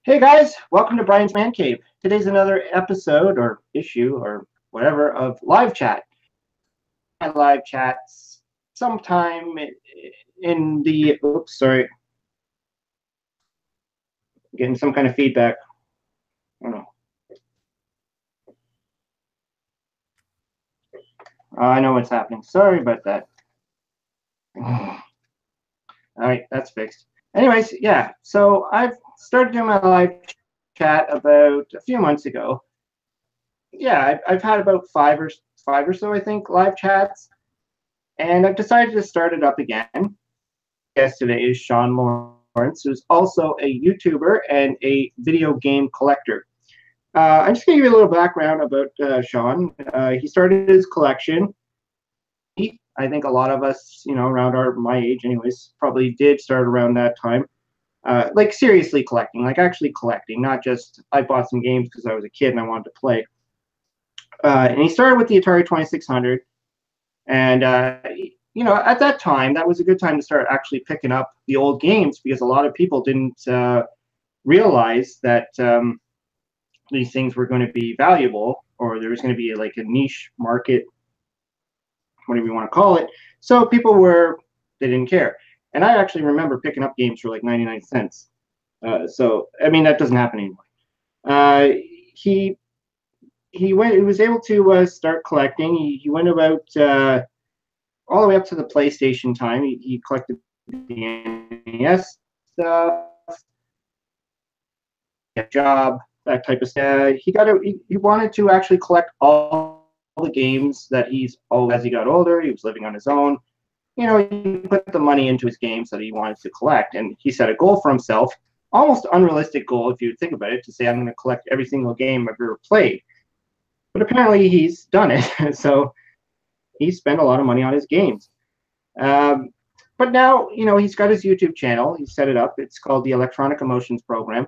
Hey guys, welcome to Brian's Man Cave. Today's another episode or issue or whatever of live chat. My live chats sometime in the oops, sorry, getting some kind of feedback. I don't know. I know what's happening. Sorry about that. All right, that's fixed. Anyways, yeah. So I've started doing my live chat about a few months ago. Yeah, I've had about five or so, I think, live chats. And I've decided to start it up again. Guest today is Shawn Lawrence, who's also a YouTuber and a video game collector. I'm just going to give you a little background about Shawn. He started his collection. I think a lot of us, around my age anyways, probably did start around that time. Like seriously collecting, like actually collecting, not just I bought some games because I was a kid and I wanted to play. And he started with the Atari 2600. And, at that time, that was a good time to start actually picking up the old games because a lot of people didn't realize that these things were going to be valuable or there was going to be like a niche market, whatever you want to call it. So they didn't care. And I actually remember picking up games for like 99 cents. So, I mean, that doesn't happen anymore. He was able to start collecting. He went about all the way up to the PlayStation time. He collected the NES stuff, job, that type of stuff. He wanted to actually collect all the games that as he got older. He was living on his own. He put the money into his games that he wanted to collect, and he set a goal for himself, almost unrealistic goal if you think about it, to say I'm going to collect every single game I've ever played. But apparently he's done it, so he spent a lot of money on his games. But now, he's got his YouTube channel. He set it up. It's called the Electronic Emotions Program.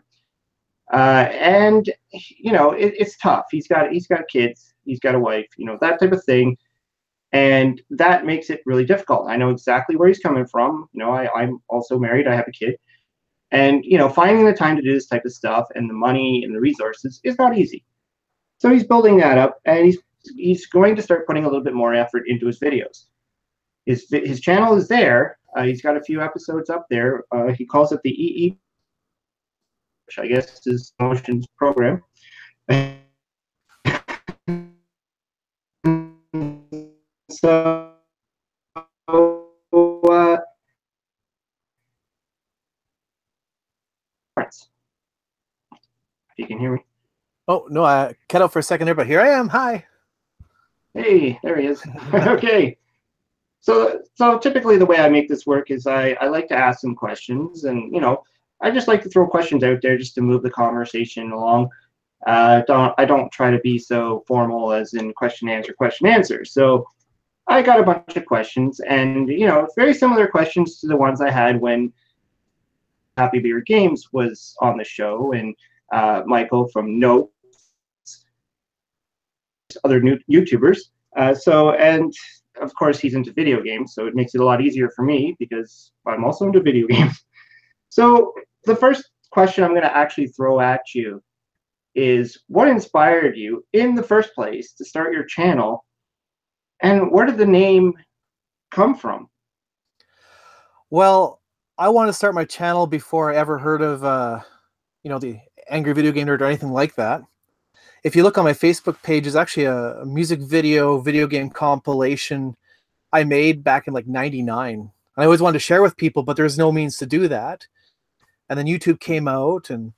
And, it's tough. He's got kids. He's got a wife, that type of thing. And that makes it really difficult. I know exactly where he's coming from. I'm also married. I have a kid. And, finding the time to do this type of stuff and the money and the resources is not easy. So he's building that up, and he's going to start putting a little bit more effort into his videos. His channel is there. He's got a few episodes up there. He calls it the EE, which I guess is Emotions Program. So, if you can hear me. Oh, no, I cut out for a second there, but here I am. Hi. Hey, there he is. Okay. So typically the way I make this work is I like to ask some questions, and I just like to throw questions out there just to move the conversation along. I don't try to be so formal as in question answer. So I got a bunch of questions, and very similar questions to the ones I had when Happy Beer Games was on the show, and Michael from Notes, other new YouTubers. And of course, he's into video games, so it makes it a lot easier for me because I'm also into video games. So the first question I'm going to actually throw at you is, what inspired you in the first place to start your channel, and where did the name come from? Well, I wanted to start my channel before I ever heard of, the Angry Video Game Nerd or anything like that. If you look on my Facebook page, there's actually a music video game compilation I made back in like '99. I always wanted to share with people, but there's no means to do that. And then YouTube came out, and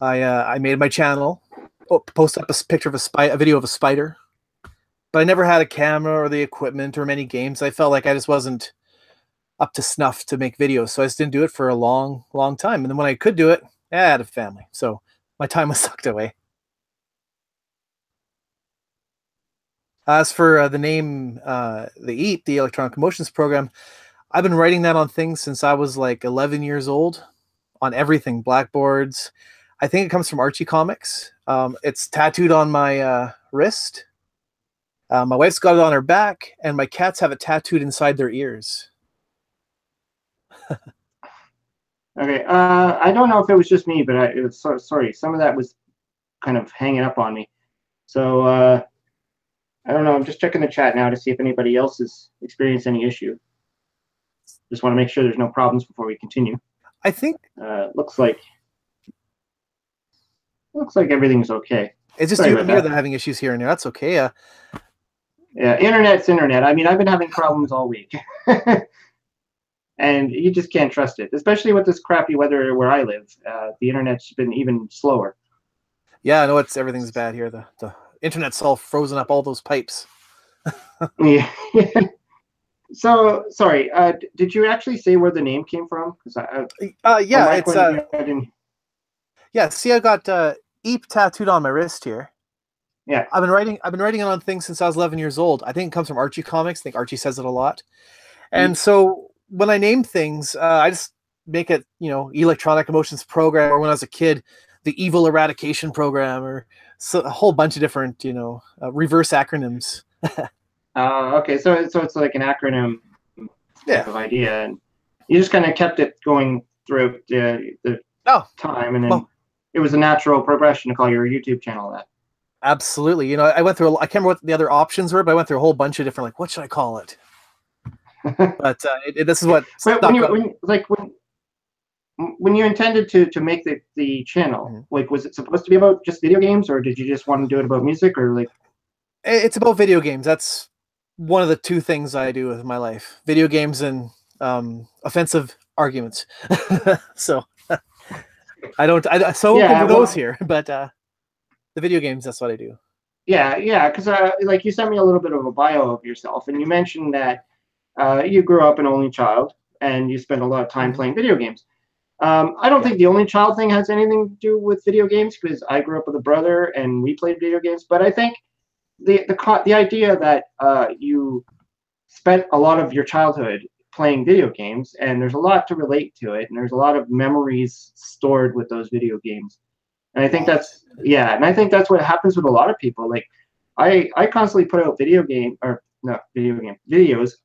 I made my channel, posted up a picture of a video of a spider. But I never had a camera or the equipment or many games. I felt like I just wasn't up to snuff to make videos, so I just didn't do it for a long, long time. And then when I could do it, I had a family, so my time was sucked away. As for the name, the EAT, the Electronic Emotions Program, I've been writing that on things since I was like 11 years old, on everything, blackboards. I think it comes from Archie Comics. It's tattooed on my wrist. My wife's got it on her back, and my cats have it tattooed inside their ears. Okay. I don't know if it was just me, but it was sorry. Some of that was kind of hanging up on me. So I don't know. I'm just checking the chat now to see if anybody else has experienced any issue. Just want to make sure there's no problems before we continue. I think looks like everything's okay. it's just Sorry you about and me that that. are having issues here and there. That's okay. Yeah, internet's internet. I mean, I've been having problems all week. And you just can't trust it, especially with this crappy weather where I live. The internet's been even slower. Yeah, I know everything's bad here. The internet's all frozen up, all those pipes. Yeah. So sorry. Did you actually say where the name came from? Because from Yeah, my it's point of view, I didn't. yeah. See, I got "Eep" tattooed on my wrist here. Yeah. I've been writing it on things since I was 11 years old. I think it comes from Archie comics. I think Archie says it a lot. And so when I name things, I just make it, electronic emotions program, or when I was a kid, the evil eradication program, or a whole bunch of different, reverse acronyms. Okay. So it's like an acronym type Yeah. of idea, and you just kind of kept it going throughout the Oh, time, and then well, it was a natural progression to call your YouTube channel that. absolutely. I went through, I can't remember what the other options were, but I went through a whole bunch of different, like, what should I call it? But this is what But stuck. when you intended to make the channel, Mhm. like, was it supposed to be about just video games, or did you just want to do it about music, or like? It's about video games. That's one of the two things I do with my life: video games and offensive arguments. So I don't. I won't go Yeah, for those well, here, but the video games. That's what I do. yeah, because like you sent me a little bit of a bio of yourself, and you mentioned that you grew up an only child and you spent a lot of time Mhm. playing video games. I don't Yeah. think the only child thing has anything to do with video games because I grew up with a brother and we played video games. But I think the idea that you spent a lot of your childhood playing video games and there's a lot to relate to it and there's a lot of memories stored with those video games. And I think Lot. that's what happens with a lot of people. Like I constantly put out videos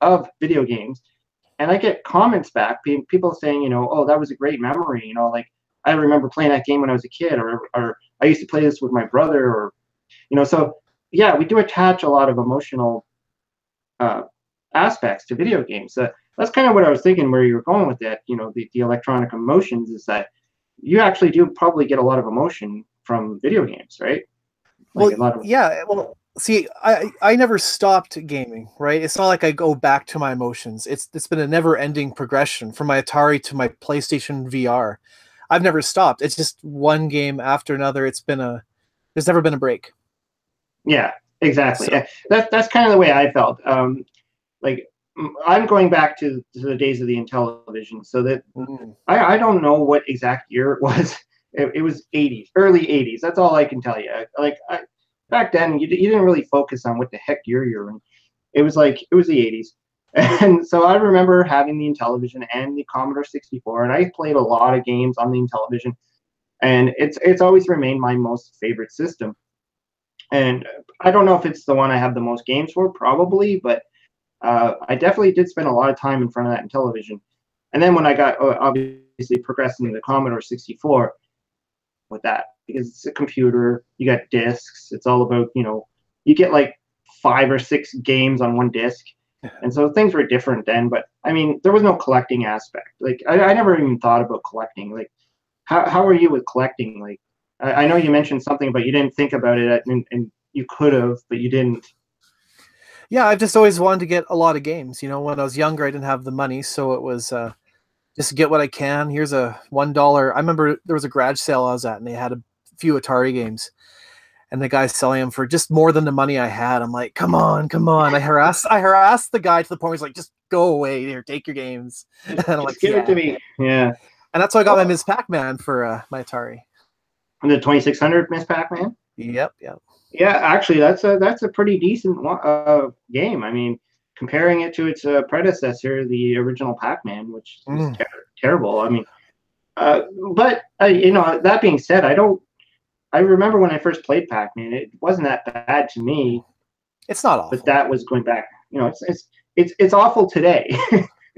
of video games, and I get comments back, people saying, oh, that was a great memory, like I remember playing that game when I was a kid, or I used to play this with my brother, or so yeah, we do attach a lot of emotional uh, aspects to video games. That's kind of what I was thinking where you were going with that. The electronic emotions is that you actually do probably get a lot of emotion from video games, right? Like Well, a lot of. yeah. Well, see, I never stopped gaming. Right. It's not like I go back to my emotions. It's been a never ending progression from my Atari to my PlayStation VR. I've never stopped. It's just one game after another. There's never been a break. Yeah, exactly. So Yeah, that's kind of the way I felt. Like I'm going back to the days of the Intellivision, so that mm, I don't know what exact year it was. It was 80s, early 80s. That's all I can tell you. Like back then, you didn't really focus on what the heck year you're in. It was the 80s, and so I remember having the Intellivision and the Commodore 64, and I played a lot of games on the Intellivision, and it's always remained my most favorite system. And I don't know if it's the one I have the most games for, probably, but I definitely did spend a lot of time in front of that Intellivision. And then when I got obviously progressing to the Commodore 64 with that, because it's a computer, you got discs. It's all about, you get like 5 or 6 games on one disc. And so things were different then. But I mean, there was no collecting aspect. Like, I never even thought about collecting. Like, how are you with collecting? Like, I know you mentioned something, but you didn't think about it, and you could have, but you didn't. yeah, I've just always wanted to get a lot of games. When I was younger, I didn't have the money, so it was just get what I can. Here's a $1. I remember there was a garage sale I was at, and they had a few Atari games, and the guy's selling them for just more than the money I had. I'm like, come on, come on. I harassed the guy to the point where he's like, just go away here, take your games. And I'm like, Just give it to yeah. me. Yeah. And that's why I got my Well, Ms. Pac-Man for my Atari. the 2600 Miss Pac-Man. Yep, yep. Yeah, actually, that's a pretty decent game. I mean, comparing it to its predecessor, the original Pac-Man, which was Mm. terrible. I mean, uh, but that being said, I don't. I remember when I first played Pac-Man, it wasn't that bad to me, It's not but awful. that was going back. It's awful today.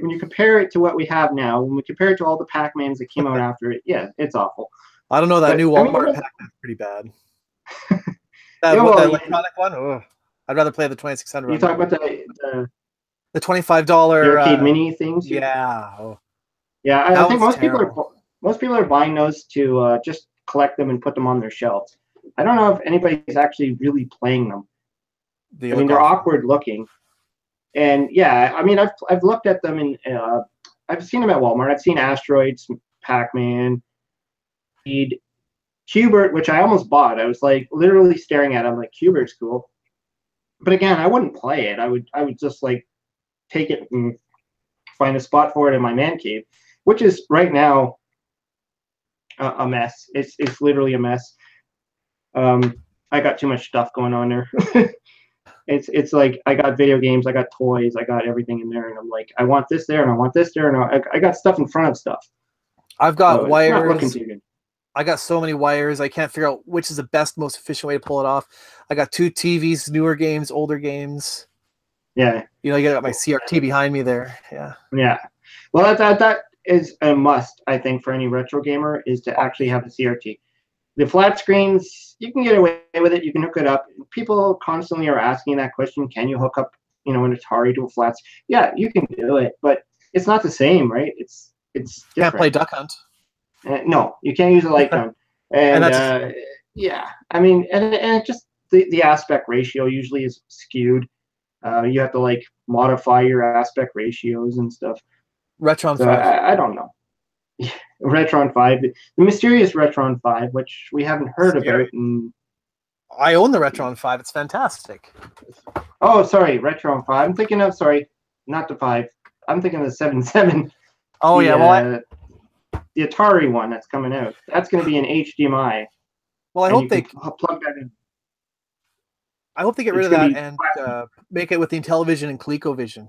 when you compare it to what we have now, when we compare it to all the Pac-Mans that came out after it, yeah, it's awful. I don't know, that But, new I mean, Walmart Pac-Man's pretty bad. yeah, What, well, the electronic one? Ugh. I'd rather play the 2600 you one. talk about The $25 the arcade mini things. Yeah. Oh. Yeah, I That think one's terrible. most people are buying those to just collect them and put them on their shelves. I don't know if anybody's actually really playing them. They I mean, look they're awful. awkward looking, and yeah, I mean, I've looked at them and I've seen them at Walmart. I've seen Asteroids, Pac-Man, Hubert, which I almost bought. I was like literally staring at it. I'm like, Hubert's cool, but again, I wouldn't play it. I would just like take it and find a spot for it in my man cave, which is right now a mess. It's literally a mess. I got too much stuff going on there. It's like I got video games, I got toys, I got everything in there, and I'm like, I want this there, and I want this there, and I got stuff in front of stuff. I've got So wires. it's not looking too good. I got so many wires. I can't figure out which is the best, most efficient way to pull it off. I got 2 TVs, newer games, older games. Yeah. You know, you got my CRT behind me there. Yeah. Yeah. Well, that is a must, I think, for any retro gamer is to actually have a CRT. The flat screens, you can get away with it. You can hook it up. People constantly are asking that question: can you hook up, an Atari to a flat? Yeah, you can do it, but it's not the same, right? It's different. Can't play Duck Hunt. No, you can't use a light gun. And yeah, I mean, and just the aspect ratio usually is skewed. You have to like modify your aspect ratios and stuff. Retron so 5. I don't know. Retron 5, the mysterious Retron 5, which we haven't heard about. And I own the Retron 5. It's fantastic. oh, sorry, Retron 5. I'm thinking of, sorry, not the 5. I'm thinking of the 77. Oh, yeah, well, the Atari one that's coming out. That's going to be an HDMI. Well, I hope they plug that in. I hope they get rid of that and make it with the Intellivision and ColecoVision.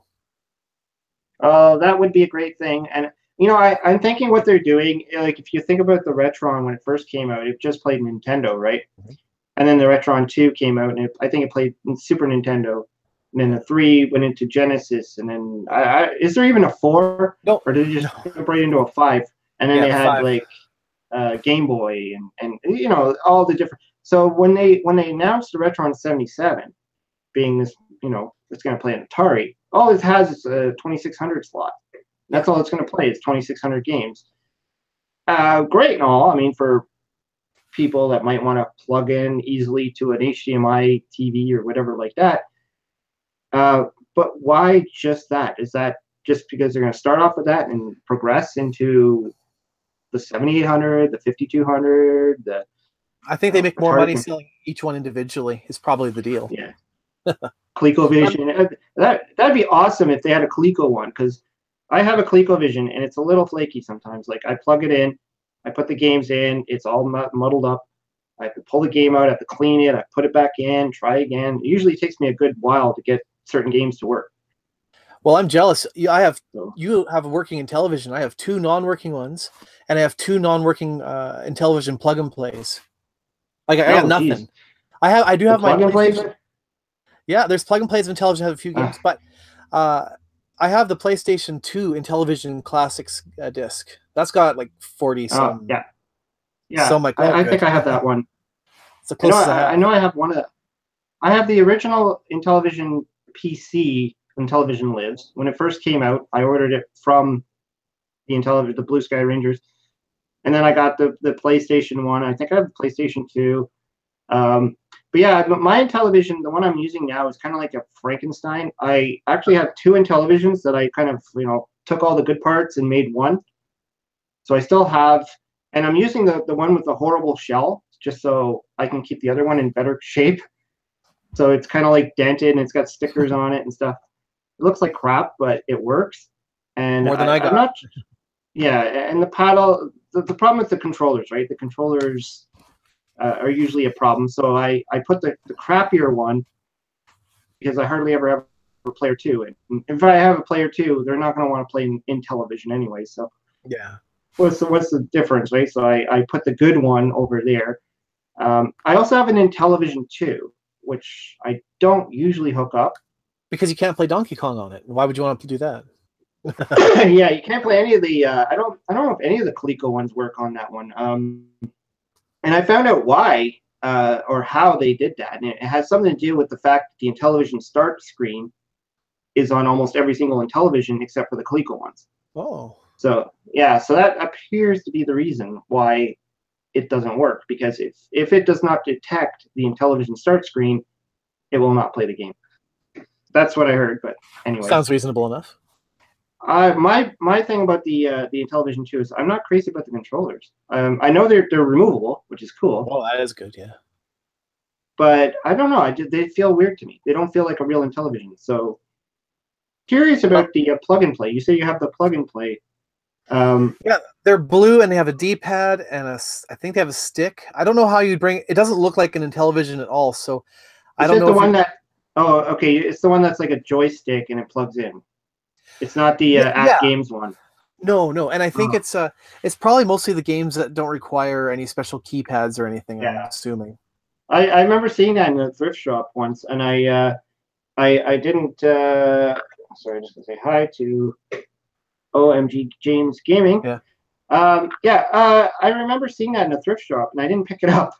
Oh, that would be a great thing. And I'm thinking what they're doing. Like, if you think about the Retron when it first came out, it just played Nintendo, right? Mm-hmm. And then the Retron 2 came out, and I think it played Super Nintendo. And then the 3 went into Genesis, and then is there even a 4? No. Or did it just jump right into a 5? And then they had 5. like Game Boy and all the different. So when they announced the Retron 77 being this, it's going to play an Atari, all it has is a 2600 slot. That's all it's going to play. It's 2600 games. Great and all. I mean, for people that might want to plug in easily to an HDMI TV or whatever like that. But why just that? Is that just because they're going to start off with that and progress into the 7800, the 5200, I think they make more money selling each one individually is probably the deal. Yeah. ColecoVision. That'd be awesome if they had a Coleco one, because I have a ColecoVision and it's a little flaky sometimes. Like, I plug it in, I put the games in, it's all muddled up. I have to pull the game out, I have to clean it, I put it back in, try again. It usually takes me a good while to get certain games to work. Well, I'm jealous. You have a working Intellivision. I have 2 non-working ones, and I have 2 non-working Intellivision plug and plays. Like, I got nothing. Geez. I do have my plug and plays. Yeah, there's plug and plays of Intellivision. I have a few games, but I have the PlayStation 2 Intellivision Classics disc. That's got like 40 some. Yeah. So much. I think I have that one. It's the closest I know I have one of the. I have the original Intellivision PC when Intellivision Lives. When it first came out, I ordered it from the Intellivision, the Blue Sky Rangers, and then I got the PlayStation 1. I think I have the PlayStation 2. But yeah, my Intellivision, the one I'm using now, is kind of like a Frankenstein. I actually have 2 Intellivisions that I kind of, took all the good parts and made one. So I still have, and I'm using the one with the horrible shell just so I can keep the other one in better shape. So it's kind of like dented and it's got stickers on it and stuff. It looks like crap, but it works. And more than I got. And the paddle, the problem with the controllers, right? The controllers are usually a problem. So I put the crappier one because I hardly ever have a player 2. And if I have a player 2, they're not going to want to play in television anyway. So yeah, what's the difference, right? So I put the good one over there. I also have an Intellivision 2, which I don't usually hook up because you can't play Donkey Kong on it. Why would you want to do that? Yeah, you can't play any of the. I don't know if any of the Coleco ones work on that one. And I found out why or how they did that, and it has something to do with the fact that the Intellivision start screen is on almost every single Intellivision except for the Coleco ones. Oh. So yeah, so that appears to be the reason why it doesn't work, because if it does not detect the Intellivision start screen, it will not play the game. That's what I heard, but anyway. Sounds reasonable enough. My thing about the Intellivision 2 is I'm not crazy about the controllers. I know they're removable, which is cool. Well, that is good, yeah. But I don't know. They feel weird to me. They don't feel like a real Intellivision. So curious about the plug and play. You say you have the plug and play. Yeah, they're blue and they have a D-pad and I think they have a stick. I don't know how you'd bring it. It doesn't look like an Intellivision at all. So I don't know. Is it the one that? Oh, okay. It's the one that's like a joystick and it plugs in. It's not the App Games one. No, and I think it's probably mostly the games that don't require any special keypads or anything. Yeah. I'm assuming. I remember seeing that in a thrift shop once, and I didn't. Sorry, just gonna say hi to OMG James Gaming. Yeah. I remember seeing that in a thrift shop, and I didn't pick it up,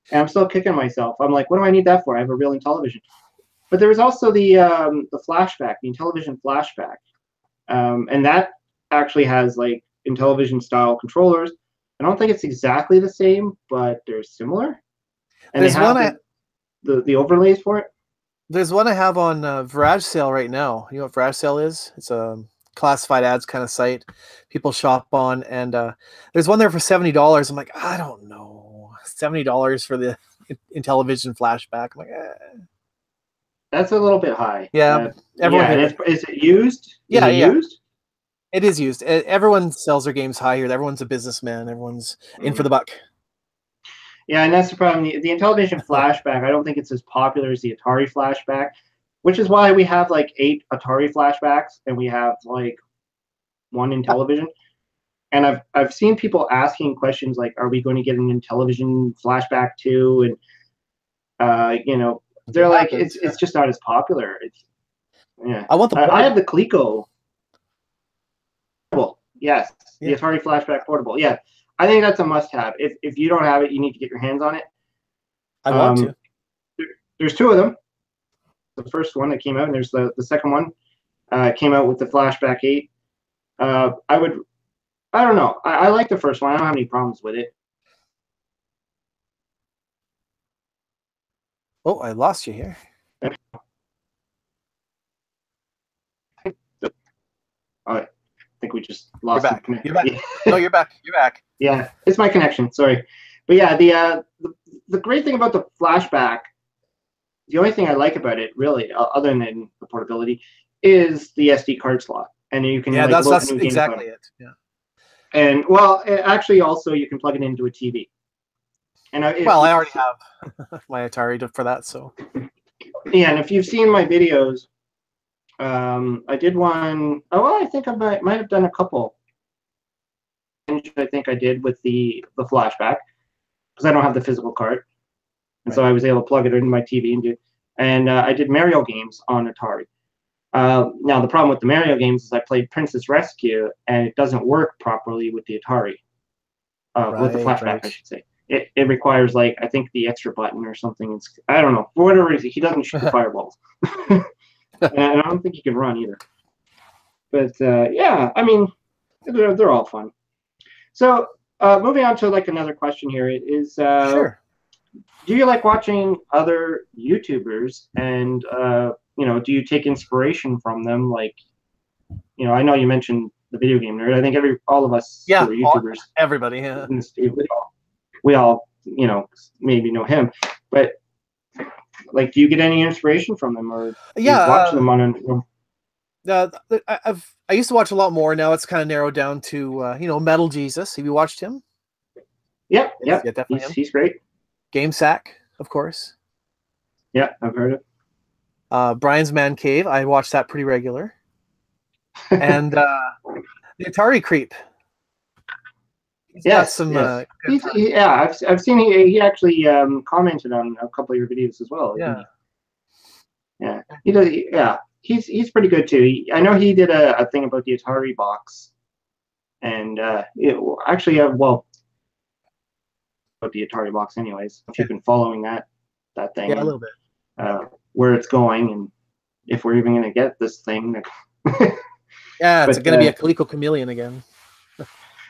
and I'm still kicking myself. I'm like, what do I need that for? I have a real Intellivision. But there was also the flashback, the Intellivision flashback. And that actually has like Intellivision style controllers. I don't think it's exactly the same, but they're similar. And there's they have the overlays for it. There's one I have on Virage Sale right now. You know what Virage Sale is? It's a classified ads kind of site people shop on, and there's one there for $70. I'm like, I don't know, $70 for the Intellivision flashback. I'm like, That's a little bit high. Yeah. Is it used? Used? It is used. Everyone sells their games high here. Everyone's a businessman. Everyone's in for the buck. Yeah, and that's the problem. The Intellivision flashback, I don't think it's as popular as the Atari flashback, which is why we have like 8 Atari flashbacks and we have like 1 Intellivision. And I've seen people asking questions like, are we going to get an Intellivision flashback too? And they're like, it's just not as popular. I want the. I have the Coleco. Well, yes, the Atari Flashback Portable. Yeah, I think that's a must-have. If you don't have it, you need to get your hands on it. I want to. There's 2 of them. The first one that came out, and there's the second one. Came out with the Flashback 8. I don't know. I like the first one. I don't have any problems with it. Oh, I lost you here. I think we just lost. You're back. You're back. No, you're back. You're back. Yeah, it's my connection. Sorry, but yeah, the great thing about the flashback, the only thing I like about it, really, other than the portability, is the SD card slot, and you can that's exactly it. Yeah. And well, actually, also you can plug it into a TV. And I already have my Atari for that, so. Yeah, and if you've seen my videos, I did one. Oh, well, I think I might have done a couple. I think I did with the flashback because I don't have the physical card, and so I was able to plug it into my TV and do. And I did Mario games on Atari. Now the problem with the Mario games is I played Princess Rescue, and it doesn't work properly with the Atari. With the flashback, I should say. It requires, like, I think the extra button or something. I don't know. For whatever reason, he doesn't shoot the fireballs. And I don't think he can run either. But, yeah, I mean, they're all fun. So, moving on to, like, another question here is, sure. Do you like watching other YouTubers? And, do you take inspiration from them? Like, I know you mentioned the video game nerd. I think all of us who are YouTubers. Everybody, yeah. We all, maybe know him, but like, do you get any inspiration from them, or do you watch them on? I used to watch a lot more. Now it's kind of narrowed down to Metal Jesus. Have you watched him? Yep. Yeah, definitely. He's great. Game Sack, of course. Yeah, I've heard it. Brian's Man Cave. I watch that pretty regular. And the Atari Creep. I've seen he actually commented on a couple of your videos as well. Yeah. Yeah, he does. Yeah, he's pretty good too. I know he did a thing about the Atari box, and actually, well, about the Atari box, anyways. If you've been following that thing, Yeah, a little bit. Where it's going, and if we're even gonna get this thing. Yeah, it's going to be a Coleco Chameleon again.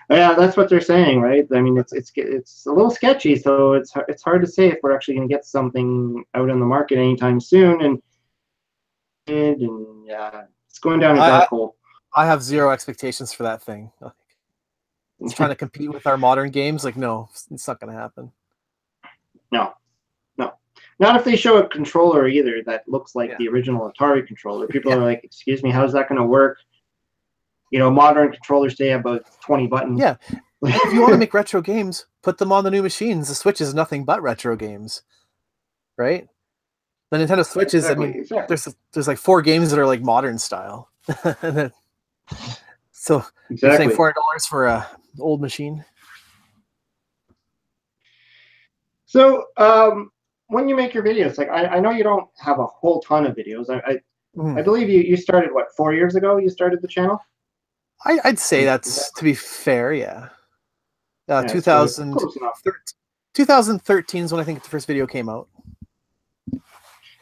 Yeah, that's what they're saying, right? I mean, it's a little sketchy, so it's hard to say if we're actually going to get something out on the market anytime soon, and yeah, it's going down a dark hole. I have zero expectations for that thing. It's trying to compete with our modern games. Like, no, it's not going to happen. No, not if they show a controller either that looks like the original Atari controller. People are like, "Excuse me, how's that going to work?" You know, modern controllers today have about 20 buttons. Yeah. If you want to make retro games, put them on the new machines. The Switch is nothing but retro games, right? The Nintendo Switch is, exactly. There's like 4 games that are like modern style. So you're saying $400 for a old machine? So when you make your videos, like I know you don't have a whole ton of videos. I believe you started, what, 4 years ago? You started the channel? I'd say that's, to be fair, yeah. 2013 is when I think the first video came out.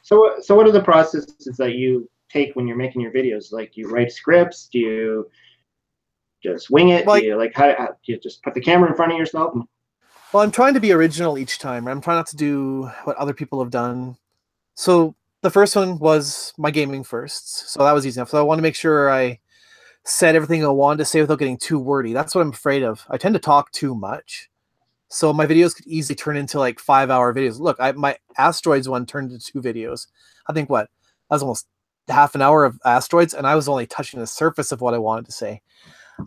So what are the processes that you take when you're making your videos? Like, you write scripts? Do you just wing it? Do you how do you just put the camera in front of yourself? Well, I'm trying to be original each time. I'm trying not to do what other people have done. So the first one was my gaming firsts. So that was easy enough. So I want to make sure I said everything I wanted to say without getting too wordy. That's what I'm afraid of. I tend to talk too much. So my videos could easily turn into like 5-hour videos. Look, my asteroids one turned into 2 videos. I think that was almost half an hour of asteroids, and I was only touching the surface of what I wanted to say.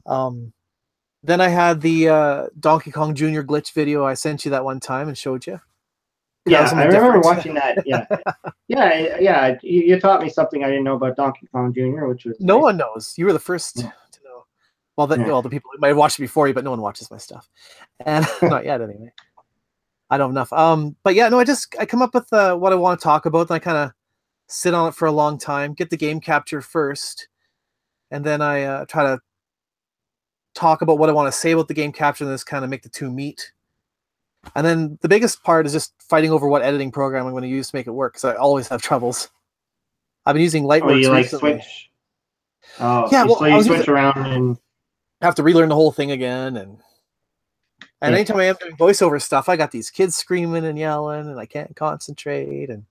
Then I had the Donkey Kong Jr. glitch video. I sent you that one time and showed you. Yeah, I remember watching that. Yeah. yeah. You taught me something I didn't know about Donkey Kong Jr., which was no one knows. You were the first to know. Well, the people who might have watched it before you, but no one watches my stuff, and not yet anyway. I don't have enough. But yeah, no, I come up with what I want to talk about, and I kind of sit on it for a long time, get the game capture first, and then I try to talk about what I want to say about the game capture, and just kind of make the two meet. And then the biggest part is just fighting over what editing program I'm going to use to make it work, because I always have troubles. I've been using Lightworks you recently. Switch? Oh, yeah. Well, so you switch around and have to relearn the whole thing again. And anytime I am doing voiceover stuff, I got these kids screaming and yelling, and I can't concentrate. And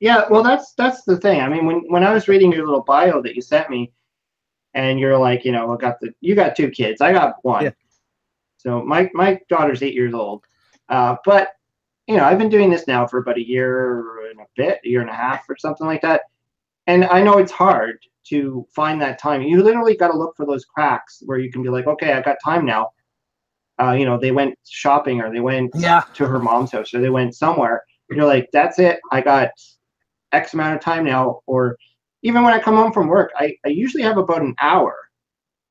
yeah, well, that's the thing. I mean, when I was reading your little bio that you sent me, and you're like, you got 2 kids, I got 1. Yeah. So my daughter's 8 years old, but I've been doing this now for about a year and a year and a half or something like that, and I know it's hard to find that time. You literally got to look for those cracks where you can be like, okay, I got time now. They went shopping, or they went to her mom's house, or they went somewhere. You're like, that's it. I got X amount of time now. Or even when I come home from work, I usually have about an hour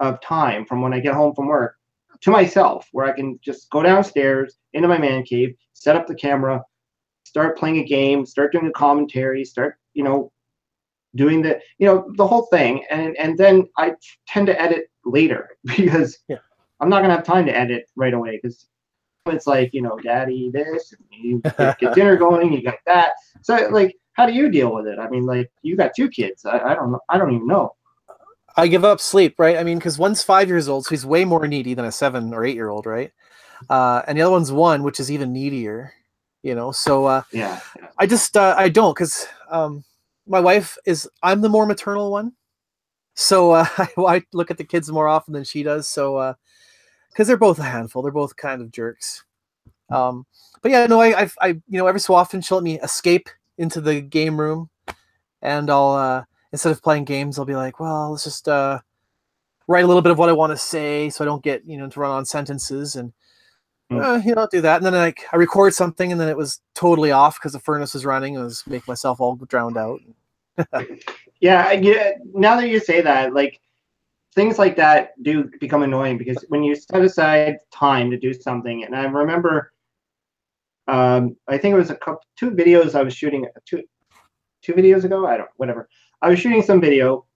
of time from when I get home from work to myself, where I can just go downstairs into my man cave, set up the camera, start playing a game, start doing a commentary, start, doing the whole thing. And then I tend to edit later, because I'm not going to have time to edit right away, because it's like, daddy this, and you get dinner going, you got that. So, like, how do you deal with it? I mean, like, you got 2 kids. I don't know. I don't even know. I give up sleep, right? I mean, because one's 5 years old, so he's way more needy than a 7 or 8 year old, right? And the other one's 1, which is even needier, So I just I don't, because my wife I'm the more maternal one, so I look at the kids more often than she does. So because they're both a handful, they're both kind of jerks. But yeah, no, I every so often she'll let me escape into the game room, and I'll instead of playing games, I'll be like, well, let's just write a little bit of what I want to say, so I don't get to run on sentences, and I'll do that. And then I record something, and then it was totally off because the furnace was running, and I was making myself all drowned out. yeah. Now that you say that, like, things like that do become annoying, because when you set aside time to do something, and I remember, I think it was 2 videos I was shooting 2 videos ago. Whatever. I was shooting some video.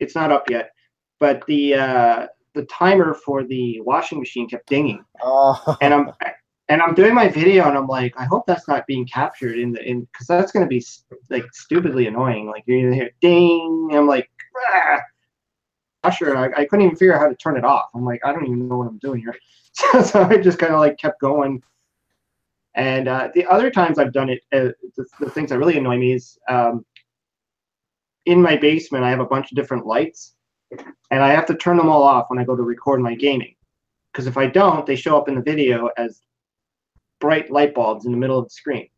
It's not up yet, but the timer for the washing machine kept dinging, Oh. and I'm doing my video, and I'm like, I hope that's not being captured because that's going to be like stupidly annoying. Like you're gonna hear ding, and I'm like, washer, and I couldn't even figure out how to turn it off. I'm like, I don't even know what I'm doing here. So I just kind of like kept going. And the other times I've done it, the things that really annoy me is in my basement, I have a bunch of different lights, and I have to turn them all off when I go to record my gaming. Because if I don't, they show up in the video as bright light bulbs in the middle of the screen.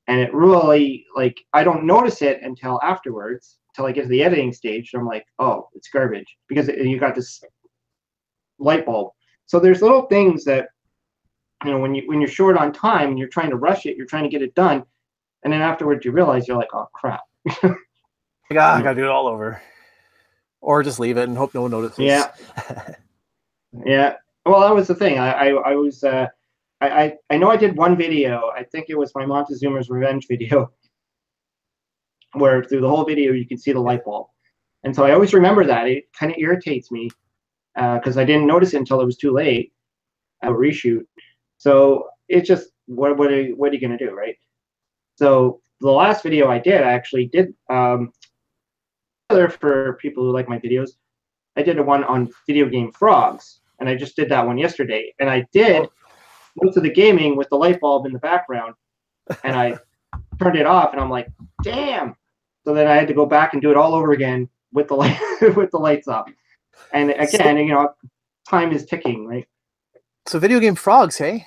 And it really, like, I don't notice it until afterwards, until I get to the editing stage. And I'm like, oh, it's garbage. Because you got this light bulb. So there's little things that, you know, when you're short on time and you're trying to rush it, you're trying to get it done, and then afterwards you realize you're like, oh crap. I gotta do it all over, or just leave it and hope no one notices. Yeah. Yeah. Well, that was the thing. I was I know I did one video. I think it was my Montezuma's Revenge video, where through the whole video you can see the light bulb, and so I always remember that. It kind of irritates me because I didn't notice it until it was too late. A reshoot. So it's just what are you gonna do, right? So the last video I actually did for people who like my videos, I did one on video game frogs, and I just did that one yesterday, and I did most of the gaming with the light bulb in the background, and I turned it off, and I'm like, damn. So then I had to go back and do it all over again with the light with the lights off, and again, you know, time is ticking, right? So video game frogs, hey?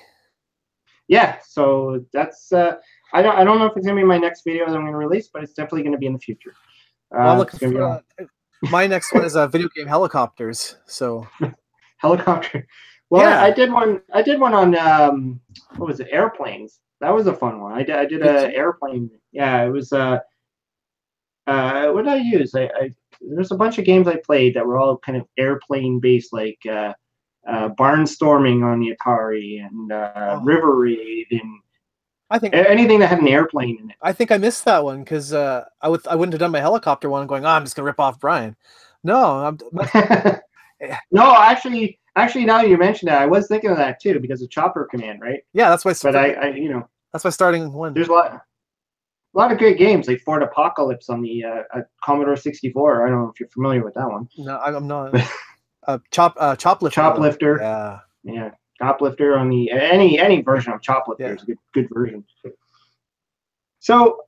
Yeah, so that's I don't know if it's gonna be my next video that I'm gonna release, but it's definitely gonna be in the future. Well, I'm looking for my next one is video game helicopters. So helicopter. Well, yeah. I did one on what was it? Airplanes. That was a fun one. I did a airplane. Yeah, it was what did I use? There's a bunch of games I played that were all kind of airplane based, like Barnstorming on the Atari and River Raid, and I think anything that had an airplane in it. I think I missed that one because I wouldn't have done my helicopter one going, oh, I'm just gonna rip off Brian. No, no, actually, now you mentioned that, I was thinking of that too, because of Chopper Command, right? Yeah, that's why. But I you know, that's my starting one. There's a lot of great games like Fort Apocalypse on the Commodore 64. I don't know if you're familiar with that one. No, I'm not. Choplifter. Choplifter. Yeah. Choplifter on the any version of Choplifter is a good version. So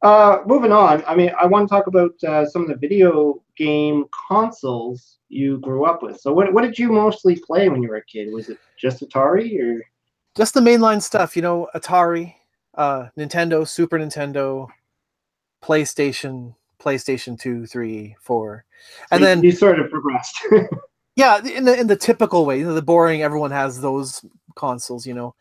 moving on, I mean, I want to talk about some of the video game consoles you grew up with. So what did you mostly play when you were a kid? Was it just Atari or just the mainline stuff? You know, Atari, Nintendo, Super Nintendo, PlayStation 2, 3, 4, and then you sort of progressed. Yeah, in the typical way, you know, the boring. Everyone has those consoles, you know.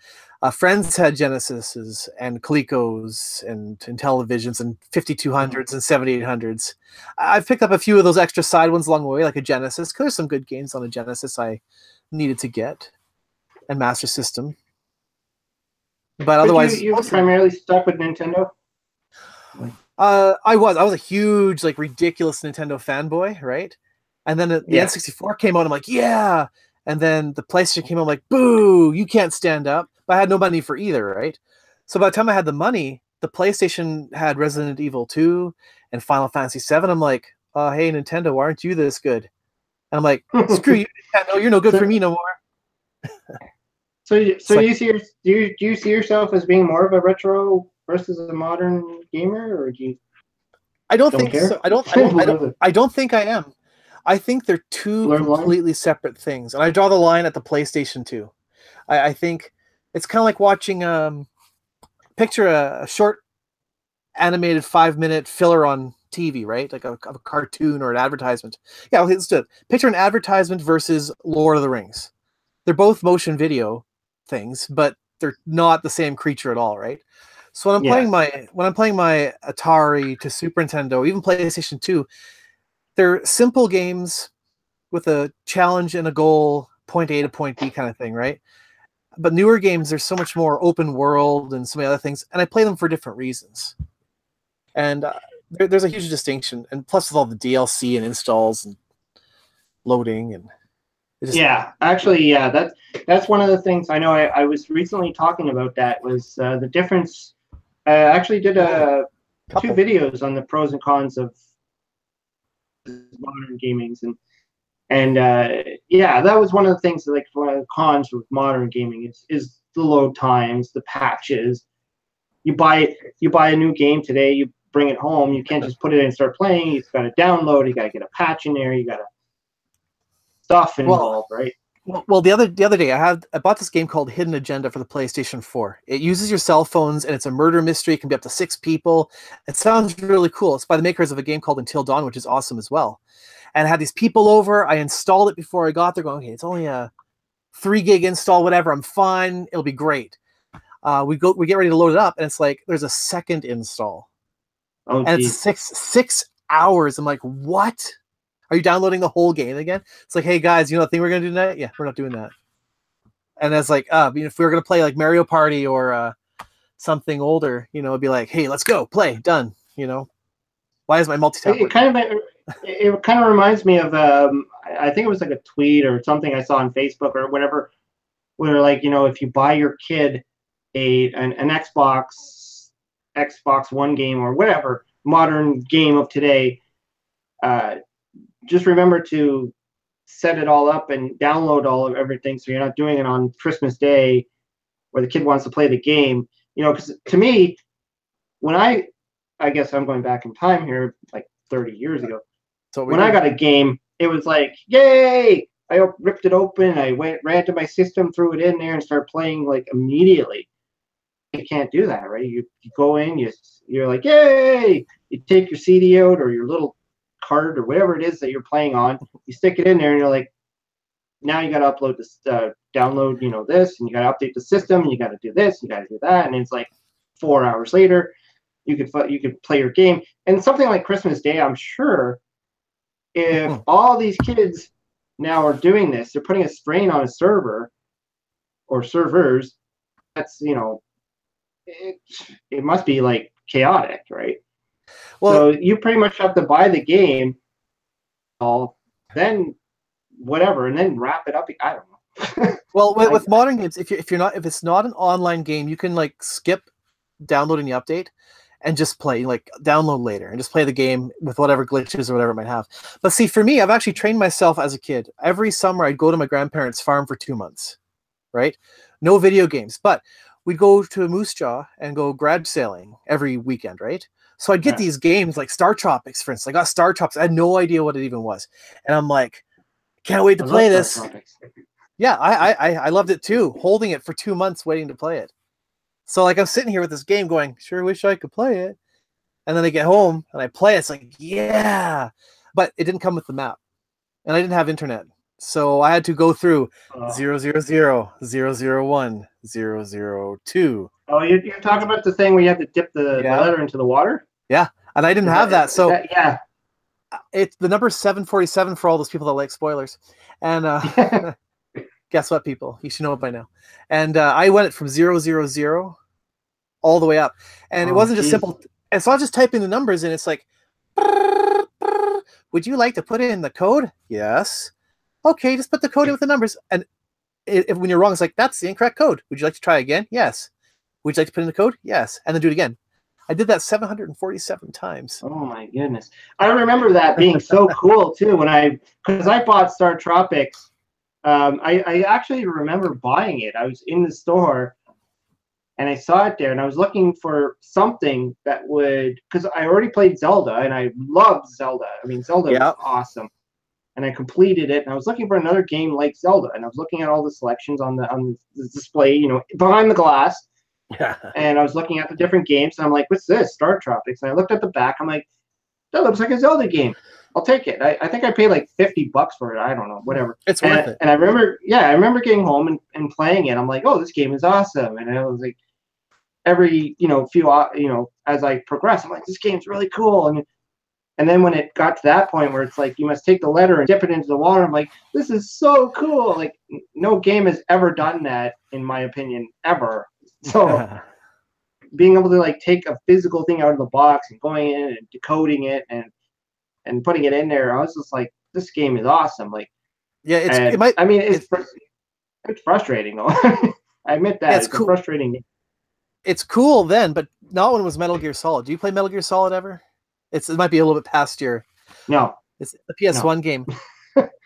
Friends had Genesises and Colecos and Intellivisions and 5200s and 7800s. I've picked up a few of those extra side ones along the way, like a Genesis, because there's some good games on a Genesis I needed to get, and Master System. But otherwise, you primarily stuck with Nintendo. I was a huge, like, ridiculous Nintendo fanboy, right? And then the N64 came out, I'm like, yeah. And then the PlayStation came out, I'm like, boo, you can't stand up. But I had no money for either, right? So by the time I had the money, the PlayStation had Resident Evil 2 and Final Fantasy 7. I'm like, hey, Nintendo, why aren't you this good? And I'm like, screw you, Nintendo, you're no good for me no more. So you see do you see yourself as being more of a retro versus a modern gamer, or do you? I don't think so. I don't think I am. I think they're two completely separate things, and I draw the line at the PlayStation 2. I think it's kind of like watching picture a short animated 5-minute filler on TV, right? Like a cartoon or an advertisement. Yeah, let's do it. Picture an advertisement versus Lord of the Rings. They're both motion video things, but they're not the same creature at all, right? So when I'm playing my Atari to Super Nintendo, even PlayStation 2, they're simple games with a challenge and a goal, point A to point B kind of thing, right? But newer games, there's so much more open world and so many other things, and I play them for different reasons. And there's a huge distinction, and plus with all the DLC and installs and loading and yeah, actually, yeah, that's one of the things I know. I was recently talking about that was the difference. I actually did two videos on the pros and cons of modern gamings, and yeah, that was one of the things that, like, one of the cons with modern gaming is the load times, the patches. You buy a new game today, you bring it home, you can't just put it in and start playing. It's got to download, you got to get a patch in there, you got to stuff involved, right? Well, the other day I bought this game called Hidden Agenda for the PlayStation 4. It uses your cell phones, and it's a murder mystery. It can be up to 6 people. It sounds really cool. It's by the makers of a game called Until Dawn, which is awesome as well. And I had these people over. I installed it before I got there, going, okay, it's only a 3 gig install, whatever. I'm fine. It'll be great. We get ready to load it up, and it's like there's a second install. Oh, and geez. it's 6 hours. I'm like, what? Are you downloading the whole game again? It's like, hey guys, you know the thing we're gonna do tonight? Yeah, we're not doing that. And it's like, if we were gonna play like Mario Party or something older, it'd be like, hey, let's go, play, done. Why is my multi-tap? It kind of reminds me of I think it was like a tweet or something I saw on Facebook or whatever, where, like, if you buy your kid an Xbox One game or whatever modern game of today, just remember to set it all up and download all of everything, so you're not doing it on Christmas Day where the kid wants to play the game. Because to me, when I guess I'm going back in time here, like 30 years ago. So when I got a game, it was like, yay! I ripped it open, I ran to my system, threw it in there, and started playing like immediately. You can't do that, right? You go in, you're like, yay! You take your CD out or your little card or whatever it is that you're playing on, you stick it in there, and you're like, now you got to upload this, download, this, and you got to update the system, and you got to do this, you got to do that, and it's like 4 hours later, you could play your game. And something like Christmas Day, I'm sure, if all these kids now are doing this, they're putting a strain on a server or servers. That's it must be like chaotic, right? Well, so you pretty much have to buy the game, then whatever, and then wrap it up. I don't know. Well, with modern games, if it's not an online game, you can like skip downloading the update and just play, like download later and just play the game with whatever glitches or whatever it might have. But see, for me, I've actually trained myself as a kid. Every summer, I'd go to my grandparents' farm for 2 months, right? No video games, but we'd go to Moose Jaw and go garage sailing every weekend, right? So I'd get these games like Star Tropics, for instance. I got Star Tropics. I had no idea what it even was. And I'm like, can't wait to play this. Yeah, I loved it too. Holding it for 2 months, waiting to play it. So like I'm sitting here with this game going, sure wish I could play it. And then I get home and I play it. It's like, yeah. But it didn't come with the map. And I didn't have internet. So I had to go through 000, 001, 002. Oh, you're talking about the thing where you have to dip the letter into the water? Yeah. And I didn't have that. So yeah. It's the number 747 for all those people that like spoilers. And guess what, people? You should know it by now. And I went from 000 all the way up. And it wasn't just simple. It's not just typing the numbers in. It's like, would you like to put in the code? Yes. Okay, just put the code in with the numbers. And when you're wrong, it's like, that's the incorrect code. Would you like to try again? Yes. Would you like to put in the code? Yes. And then do it again. I did that 747 times. Oh my goodness. I remember that being so cool too because I bought Star Tropics. I actually remember buying it. I was in the store and I saw it there and I was looking for something that would, because I already played Zelda and I loved Zelda. I mean, Zelda was awesome. And I completed it and I was looking for another game like Zelda, and I was looking at all the selections on the display, behind the glass. Yeah. And I was looking at the different games and I'm like, what's this? Star Tropics. And I looked at the back, I'm like, that looks like a Zelda game. I'll take it. I think I paid like $50 for it. I don't know, whatever. It's worth it. And I remember getting home and playing it. I'm like, oh, this game is awesome. And I was like, every few as I progress, I'm like, this game's really cool. And then when it got to that point where it's like you must take the letter and dip it into the water, I'm like, this is so cool. Like no game has ever done that, in my opinion, ever. So being able to like take a physical thing out of the box and going in and decoding it and putting it in there, I was just like, this game is awesome. Like, Yeah, it's frustrating though. I admit that yeah, it's a frustrating game. It's cool then, but not when it was Metal Gear Solid. Do you play Metal Gear Solid ever? It might be a little bit past your. No, it's a PS1 game,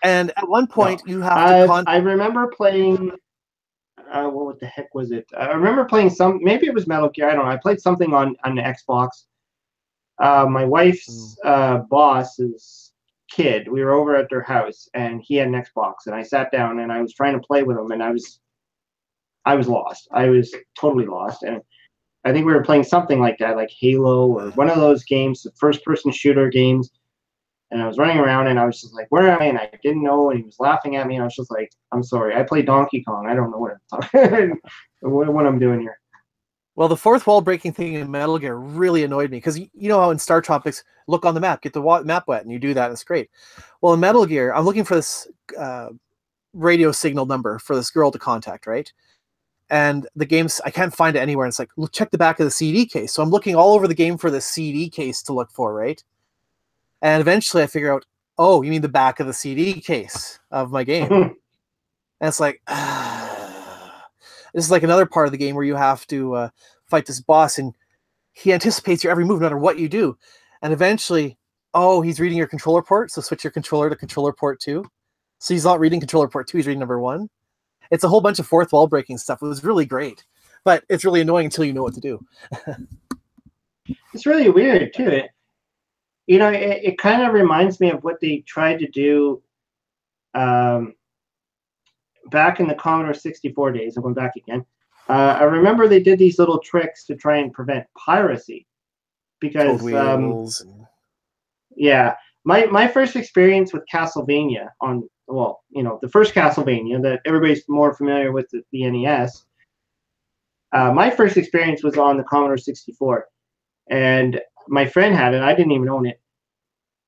and at one point you have to. I remember playing. What the heck was it? I remember playing maybe it was Metal Gear. I don't know. I played something on the Xbox. My wife's boss's kid. We were over at their house, and he had an Xbox, and I sat down and I was trying to play with him, and I was lost. I was totally lost, and I think we were playing something like that, like Halo or one of those games, the first-person shooter games. And I was running around, and I was just like, "Where am I?" And I didn't know, and he was laughing at me. And I was just like, "I'm sorry. I play Donkey Kong. I don't know what I'm doing here." Well, the fourth wall breaking thing in Metal Gear really annoyed me because you know how in Star Tropics, look on the map, get the map wet, and you do that, and it's great. Well, in Metal Gear, I'm looking for this radio signal number for this girl to contact, right? And the game's, I can't find it anywhere. And it's like, look, check the back of the CD case. So I'm looking all over the game for the CD case to look for, right? And eventually I figure out, oh, you mean the back of the CD case of my game. And it's like, this is like another part of the game where you have to fight this boss, and he anticipates your every move, no matter what you do. And eventually, oh, he's reading your controller port, so switch your controller to controller port 2. So he's not reading controller port 2, he's reading number 1. It's a whole bunch of fourth wall breaking stuff. It was really great, but it's really annoying until you know what to do. It's really weird too. It kind of reminds me of what they tried to do back in the Commodore 64 days. I'm going back again. I remember they did these little tricks to try and prevent piracy because yeah, my first experience with Castlevania the first Castlevania that everybody's more familiar with, the NES. My first experience was on the Commodore 64, and my friend had it. I didn't even own it.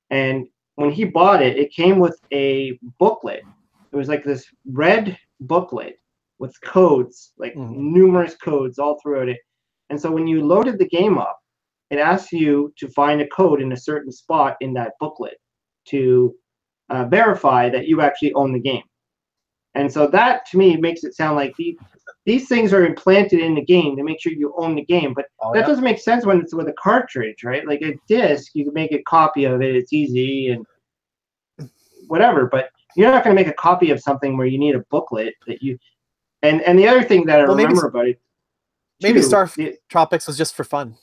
And when he bought it, it came with a booklet. It was like this red booklet with codes, like numerous codes all throughout it. And so when you loaded the game up, it asks you to find a code in a certain spot in that booklet to verify that you actually own the game. And so that, to me, makes it sound like these things are implanted in the game to make sure you own the game. But that doesn't make sense when it's with a cartridge, right? Like a disc, you can make a copy of it. It's easy and whatever. But you're not going to make a copy of something where you need a booklet that you. And the other thing that I remember about it. Maybe Star Tropics was just for fun.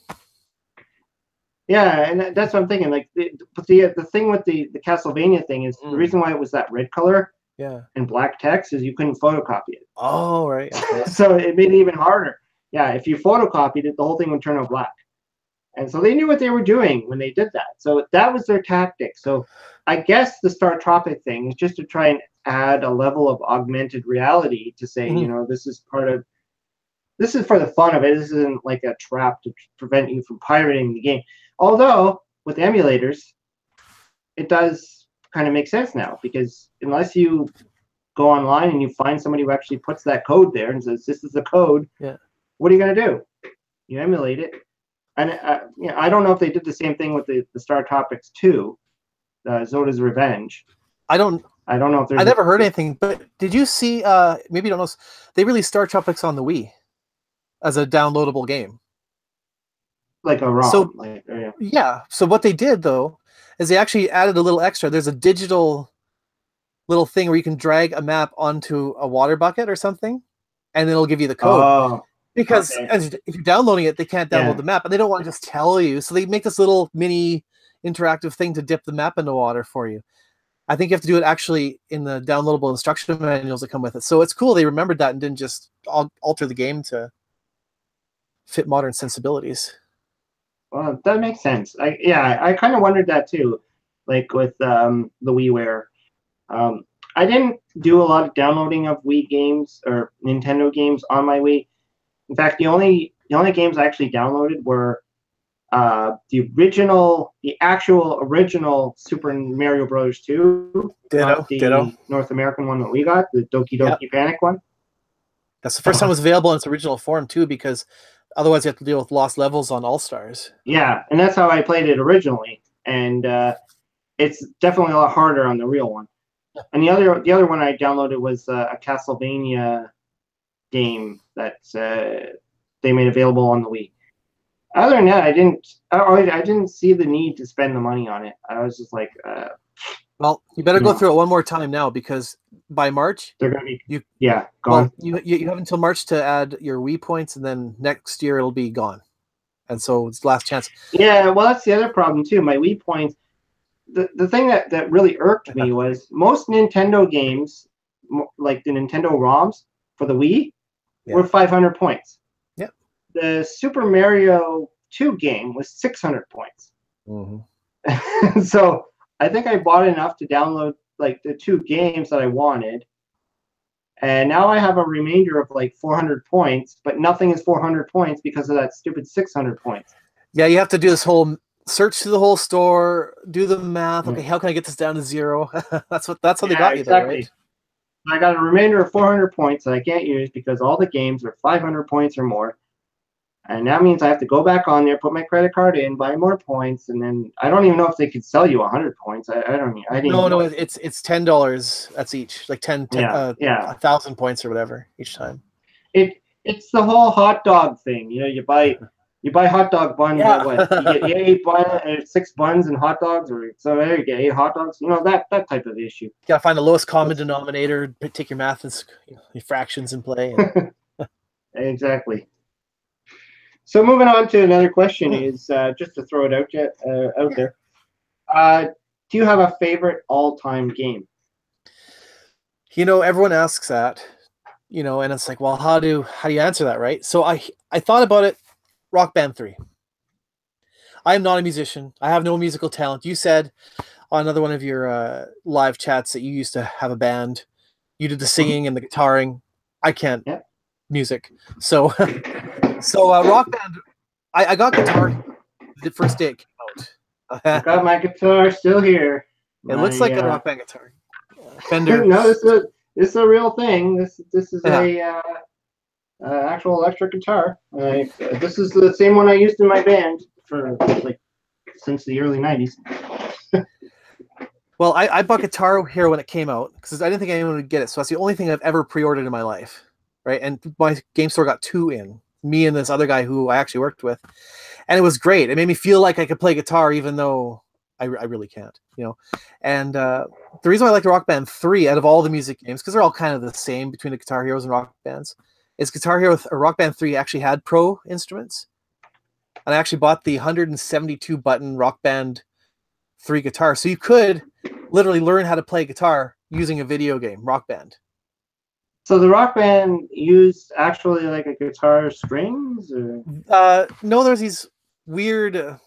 Yeah, and that's what I'm thinking. Like, the thing with the Castlevania thing is the reason why it was that red color, and black text, is you couldn't photocopy it. Oh, right. Okay. So it made it even harder. Yeah, if you photocopied it, the whole thing would turn out black. And so they knew what they were doing when they did that. So that was their tactic. So I guess the Star Tropic thing is just to try and add a level of augmented reality to say, this is for the fun of it. This isn't like a trap to prevent you from pirating the game. Although, with emulators, it does kind of make sense now, because unless you go online and you find somebody who actually puts that code there and says, this is the code, what are you going to do? You emulate it. And I don't know if they did the same thing with the Star Tropics 2, Zoda's Revenge. I don't know if there's... I never heard anything, but did you see, maybe you don't know, they released Star Tropics on the Wii as a downloadable game. Like a ROM. So, yeah. So what they did, though, is they actually added a little extra. There's a digital little thing where you can drag a map onto a water bucket or something, and it'll give you the code. Oh, because if you're downloading it, they can't download the map, and they don't want to just tell you. So they make this little mini interactive thing to dip the map into water for you. I think you have to do it actually in the downloadable instruction manuals that come with it. So it's cool they remembered that and didn't just alter the game to fit modern sensibilities. Well, that makes sense. I kind of wondered that too, like with the WiiWare. I didn't do a lot of downloading of Wii games or Nintendo games on my Wii. In fact, the only games I actually downloaded were the actual original Super Mario Bros. 2, Ditto. North American one that we got, the Doki Doki Panic one. That's the first time it was available in its original form too, because Otherwise, you have to deal with lost levels on All Stars. Yeah, and that's how I played it originally, and it's definitely a lot harder on the real one. And the other one I downloaded was a Castlevania game that they made available on the Wii. Other than that, I didn't see the need to spend the money on it. I was just like, well, you better go through it one more time now, because by March they're gonna be Well, gone. you have until March to add your Wii points, and then next year it'll be gone. And so it's last chance. Yeah, well, that's the other problem too. My Wii points. The thing that really irked me was most Nintendo games, like the Nintendo ROMs for the Wii, were 500 points. Yep. The Super Mario 2 game was 600 points. Mm-hmm. So I think I bought enough to download like the 2 games that I wanted. And now I have a remainder of like 400 points, but nothing is 400 points because of that stupid 600 points. Yeah, you have to do this whole search through the whole store, do the math. Okay, how can I get this down to 0? that's how they got you there, right? I got a remainder of 400 points that I can't use because all the games are 500 points or more. And that means I have to go back on there, put my credit card in, buy more points, and then I don't even know if they could sell you 100 points. I didn't No, it's $10. That's each, like 1,000 points or whatever each time. It's the whole hot dog thing. You know, you buy hot dog buns. Yeah. What? You get 6 buns and hot dogs, or so there you get 8 hot dogs. You know, that type of issue. You gotta find the lowest common denominator, take your math and your fractions in play. Exactly. So moving on to another question is just to throw it out there. Do you have a favorite all-time game? You know, everyone asks that. You know, and it's like, well, how do you answer that, right? So I thought about it. Rock Band 3. I am not a musician. I have no musical talent. You said on another one of your live chats that you used to have a band. You did the singing and the guitaring. I can't music. So Rock Band, I got guitar the first day it came out. I got my guitar still here. It looks like a Rock Band guitar. Fender. No, this is a real thing. This is a actual electric guitar. This is the same one I used in my band for like since the early 90s. Well, I bought Guitar Hero when it came out because I didn't think anyone would get it. So that's the only thing I've ever pre-ordered in my life, right? And my game store got 2 in, me and this other guy who I actually worked with, and it was great. It made me feel like I could play guitar even though I really can't, you know. And the reason why I like Rock Band 3 out of all the music games, because they're all kind of the same between the Guitar Heroes and Rock Bands, is Guitar Hero or Rock Band 3 actually had pro instruments. And I actually bought the 172 button Rock Band 3 guitar. So you could literally learn how to play guitar using a video game, Rock Band. So the Rock Band used actually like a guitar strings? Or? No, there's these weird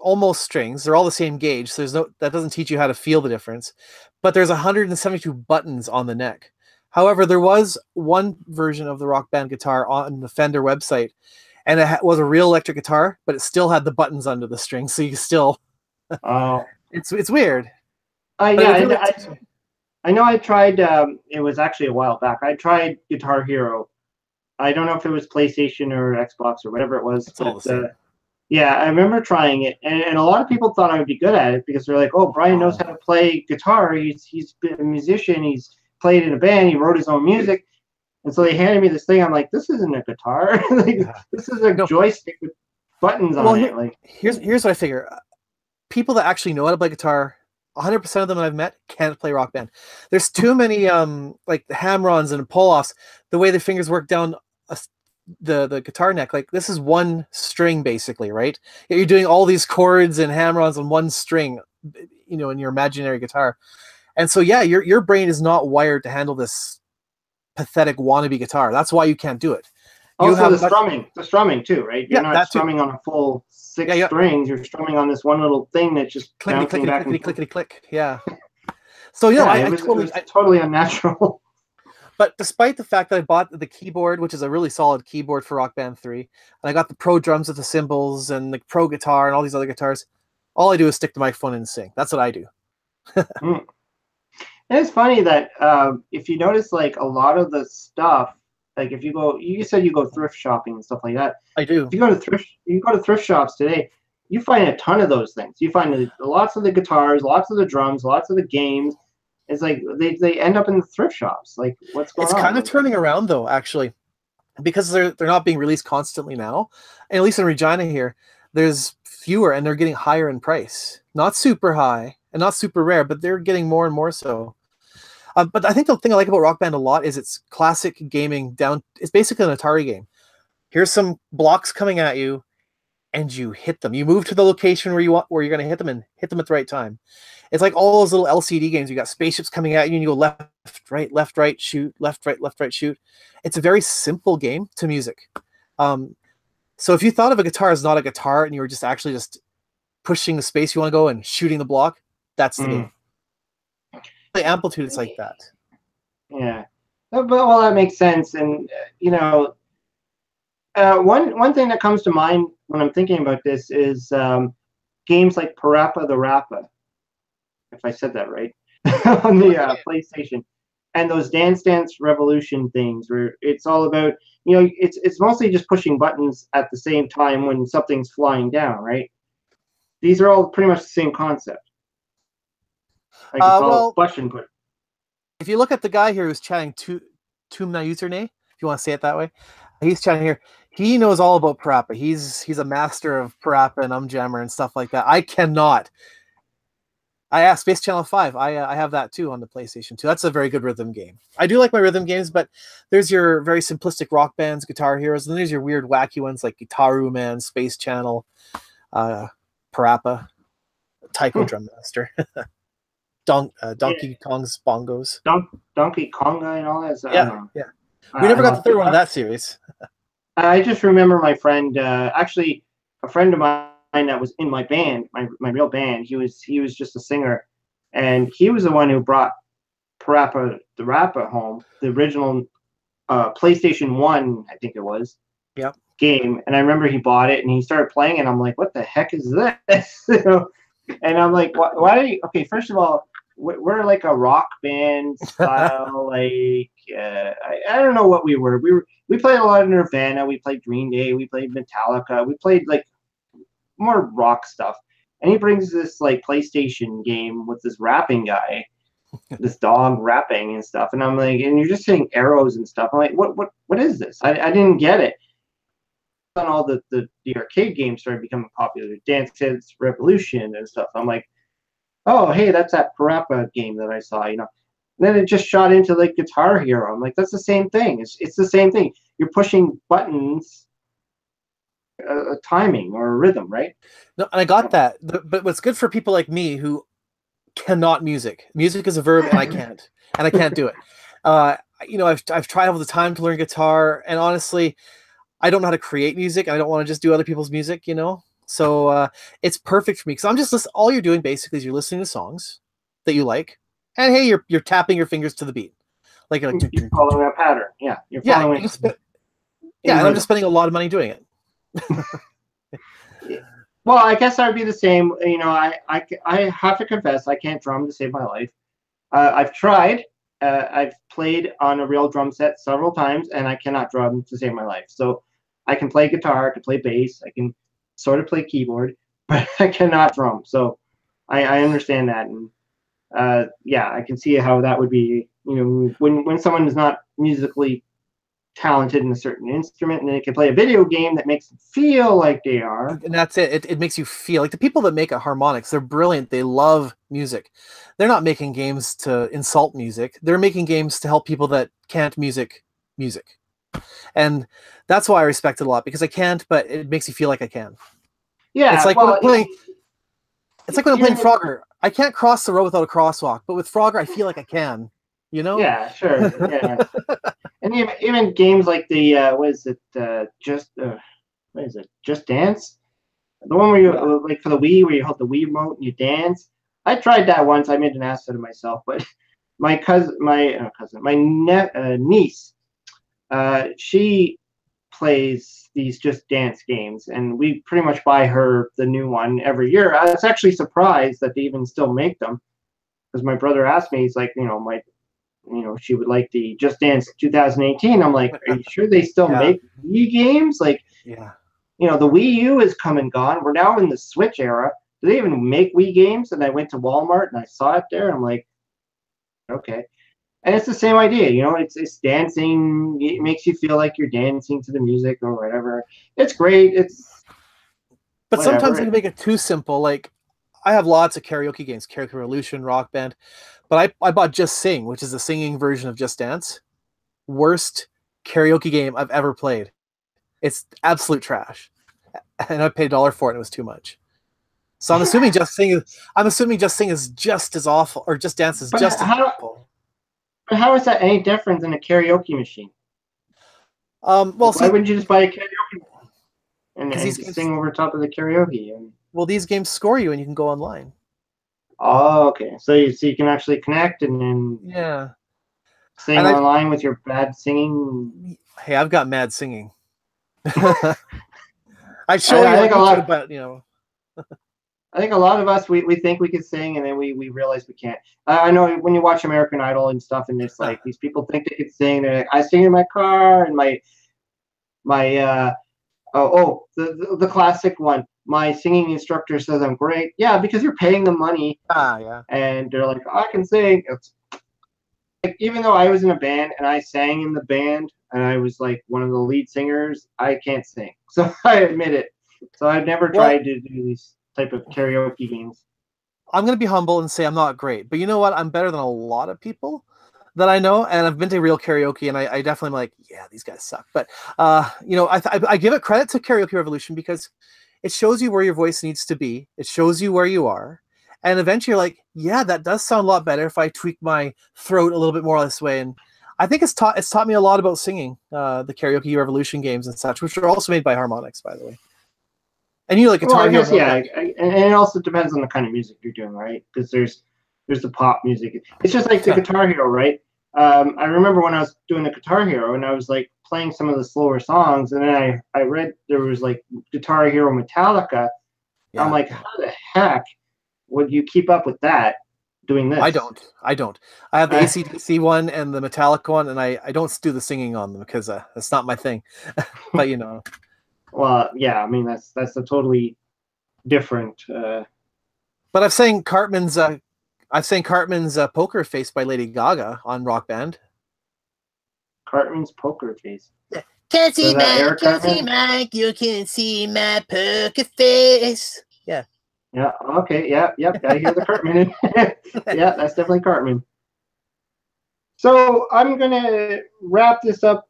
almost strings. They're all the same gauge. So that doesn't teach you how to feel the difference. But there's 172 buttons on the neck. However, there was one version of the Rock Band guitar on the Fender website, and it was a real electric guitar, but it still had the buttons under the strings, so you still. Oh, it's weird. I know I tried. It was actually a while back. I tried Guitar Hero. I don't know if it was PlayStation or Xbox or whatever it was. It's all the same. Yeah, I remember trying it, and a lot of people thought I would be good at it because they're like, "Oh, Brian knows how to play guitar. He's been a musician. He's played in a band. He wrote his own music." And so they handed me this thing. I'm like, "This isn't a guitar. This is a joystick with buttons on it." Like, here's what I figure: people that actually know how to play guitar, 100% of them I've met can't play Rock Band. There's too many like the hammer-ons and pull-offs. The way the fingers work down the guitar neck, like this is one string basically, right? You're doing all these chords and hammer-ons on one string, you know, in your imaginary guitar. And so yeah, your brain is not wired to handle this pathetic wannabe guitar. That's why you can't do it. Also, the strumming too, right? You're not strumming on a full 6 strings. You're strumming on this one little thing that's just bouncing back and clickety click. Yeah. So you know, it was totally unnatural. But despite the fact that I bought the keyboard, which is a really solid keyboard for Rock Band 3, and I got the pro drums with the cymbals and the pro guitar and all these other guitars, all I do is stick the microphone and sing. That's what I do. And it's funny that if you notice, like a lot of the stuff Like if you go, you said you go thrift shopping and stuff like that. I do. If you go to thrift shops today, you find a ton of those things. You find lots of the guitars, lots of the drums, lots of the games. It's like they end up in the thrift shops. Like, what's going It's on? kind of turning around though, actually, because they're not being released constantly now. And at least in Regina here, there's fewer and they're getting higher in price. Not super high and not super rare, but they're getting more and more so. But I think the thing I like about Rock Band a lot is it's classic gaming down. It's basically an Atari game. Here's some blocks coming at you, and you hit them. You move to the location where you're going to hit them and hit them at the right time. It's like all those little LCD games. You got spaceships coming at you, and you go left, right, shoot, left, right, shoot. It's a very simple game to music. So if you thought of a guitar as not a guitar, and you were just actually just pushing the space you want to go and shooting the block, that's the game. The amplitude is like that. Yeah, well, that makes sense. And you know, one thing that comes to mind when I'm thinking about this is games like Parappa the Rappa, if I said that right, on the PlayStation, and those Dance Dance Revolution things, where it's all about, you know, it's mostly just pushing buttons at the same time when something's flying down, right? These are all pretty much the same concept. Like it's all push and put. If you look at the guy here who's chatting to my username, if you want to say it that way, he's chatting here. He knows all about Parappa. He's a master of Parappa and Jammer and stuff like that. I cannot. I asked Space Channel 5. I have that too on the PlayStation 2. That's a very good rhythm game. I do like my rhythm games, but there's your very simplistic rock bands, Guitar Heroes, and then there's your weird wacky ones like Gitaru Man, Space Channel, Parappa, Taiko Drum Master. Donkey Kong's bongos. Donkey Konga and all that stuff. Yeah. We never got the third one of that series. I just remember my friend, actually a friend of mine that was in my band, my real band. He was just a singer, and he was the one who brought Parappa the Rappa home, the original PlayStation 1, I think it was. Yeah. Game, and I remember he bought it and he started playing it. I'm like, what the heck is this? You know? And I'm like, why are you? Okay, first of all, we're like a rock band style. Like, I don't know what we were. We played a lot of Nirvana. We played Green Day. We played Metallica. We played like more rock stuff. And he brings this like PlayStation game with this rapping guy, this dog rapping and stuff. And I'm like, and you're just hitting arrows and stuff. I'm like, what is this? I didn't get it. On all the arcade games started becoming popular, Dance Dance Revolution and stuff. I'm like, oh, hey, that's that Parappa game that I saw, you know. And then it just shot into like Guitar Hero. I'm like, that's the same thing. It's the same thing. You're pushing buttons, a timing or a rhythm, right? No, and I got that. But what's good for people like me who cannot music. Music is a verb, and I can't do it. You know, I've tried all the time to learn guitar, and honestly, I don't know how to create music. I don't want to just do other people's music, you know? So it's perfect for me because I'm just listening. All you're doing basically is you're listening to songs that you like, and hey, you're tapping your fingers to the beat, like you're following a pattern. Yeah, you're following. Yeah, and I'm just spending a lot of money doing it. Well, I guess I would be the same. You know, I have to confess I can't drum to save my life. I've tried. I've played on a real drum set several times, and I cannot drum to save my life. So I can play guitar, I can play bass, I can sort of play keyboard, but I cannot drum. So I understand that, and yeah, I can see how that would be. You know, when someone is not musically talented in a certain instrument, and they can play a video game that makes them feel like they are. And that's it. It makes you feel like the people that make harmonics, they're brilliant. They love music. They're not making games to insult music. They're making games to help people that can't music. And that's why I respect it a lot, because I can't, but it makes you feel like I can. Yeah. It's like when I'm playing Frogger. I can't cross the road without a crosswalk, but with Frogger, I feel like I can. You know? Yeah, sure. Yeah. And even games like the Just Dance, the one where you like for the Wii, where you hold the Wii remote and you dance. I tried that once. I made an ass out of myself, but my niece, she plays these Just Dance games, and we pretty much buy her the new one every year. I was actually surprised that they even still make them, because my brother asked me. He's like, you know, she would like the Just Dance 2018. I'm like, are you sure they still Yeah. make Wii games? Like, Yeah. the Wii U is come and gone. We're now in the Switch era. Do they even make Wii games? And I went to Walmart and I saw it there. And I'm like, okay. And it's the same idea, it's dancing. It makes you feel like you're dancing to the music or whatever. It's great. It's But sometimes whatever. they can make it too simple. Like, I have lots of karaoke games, Karaoke Revolution, Rock Band, but I bought Just Sing, which is the singing version of Just Dance. Worst karaoke game I've ever played. It's absolute trash, and I paid $1 for it. And it was too much. So I'm assuming Just Sing. I'm assuming Just Sing is just as awful, or Just Dance is But just as awful. how is that any different than a karaoke machine? Well, Why wouldn't you just buy a karaoke and these just games, sing over top of the karaoke? well, these games score you, and you can go online. Oh, okay. So you can actually connect and then sing And online with your bad singing. Hey, I've got mad singing. I'd show you I on think YouTube, but I think a lot of us we think we can sing and then we realize we can't. I know when you watch American Idol and stuff, and it's like these people think they can sing. They're like, I sing in my car and my the classic one. My singing instructor says I'm great. Yeah, because you're paying them money. yeah. And they're like, I can sing. It's like, even though I was in a band and I sang in the band and I was like one of the lead singers, I can't sing. So I admit it. So I've never tried to do these type of karaoke games. I'm going to be humble and say I'm not great, but you know what? I'm better than a lot of people that I know, and I've been to real karaoke, and I definitely am like, yeah, these guys suck. But I give it credit to Karaoke Revolution because it shows you where your voice needs to be. It shows you where you are, and eventually you're like, yeah, that does sound a lot better if I tweak my throat a little bit more this way. And I think it's taught me a lot about singing. The Karaoke Revolution games and such, which are also made by Harmonix, by the way. And Guitar I guess, Hero. yeah, and it also depends on the kind of music you're doing, right? Because there's the pop music. It's just like the Guitar Hero, right? I remember when I was doing the Guitar Hero and I was like playing some of the slower songs, and then I read there was like Guitar Hero Metallica. Yeah. I'm like, how the heck would you keep up with that doing this? I don't. I have the AC/DC one and the Metallica one, and I don't do the singing on them because that's not my thing. But Well, yeah, I mean that's a totally different. But I've sang Cartman's Poker Face by Lady Gaga on Rock Band. Cartman's Poker Face. Can't see Mike, you can see my poker face. Yeah. Yeah. Okay. Yeah. Yep. I hear the Cartman. Yeah, that's definitely Cartman. So I'm gonna wrap this up.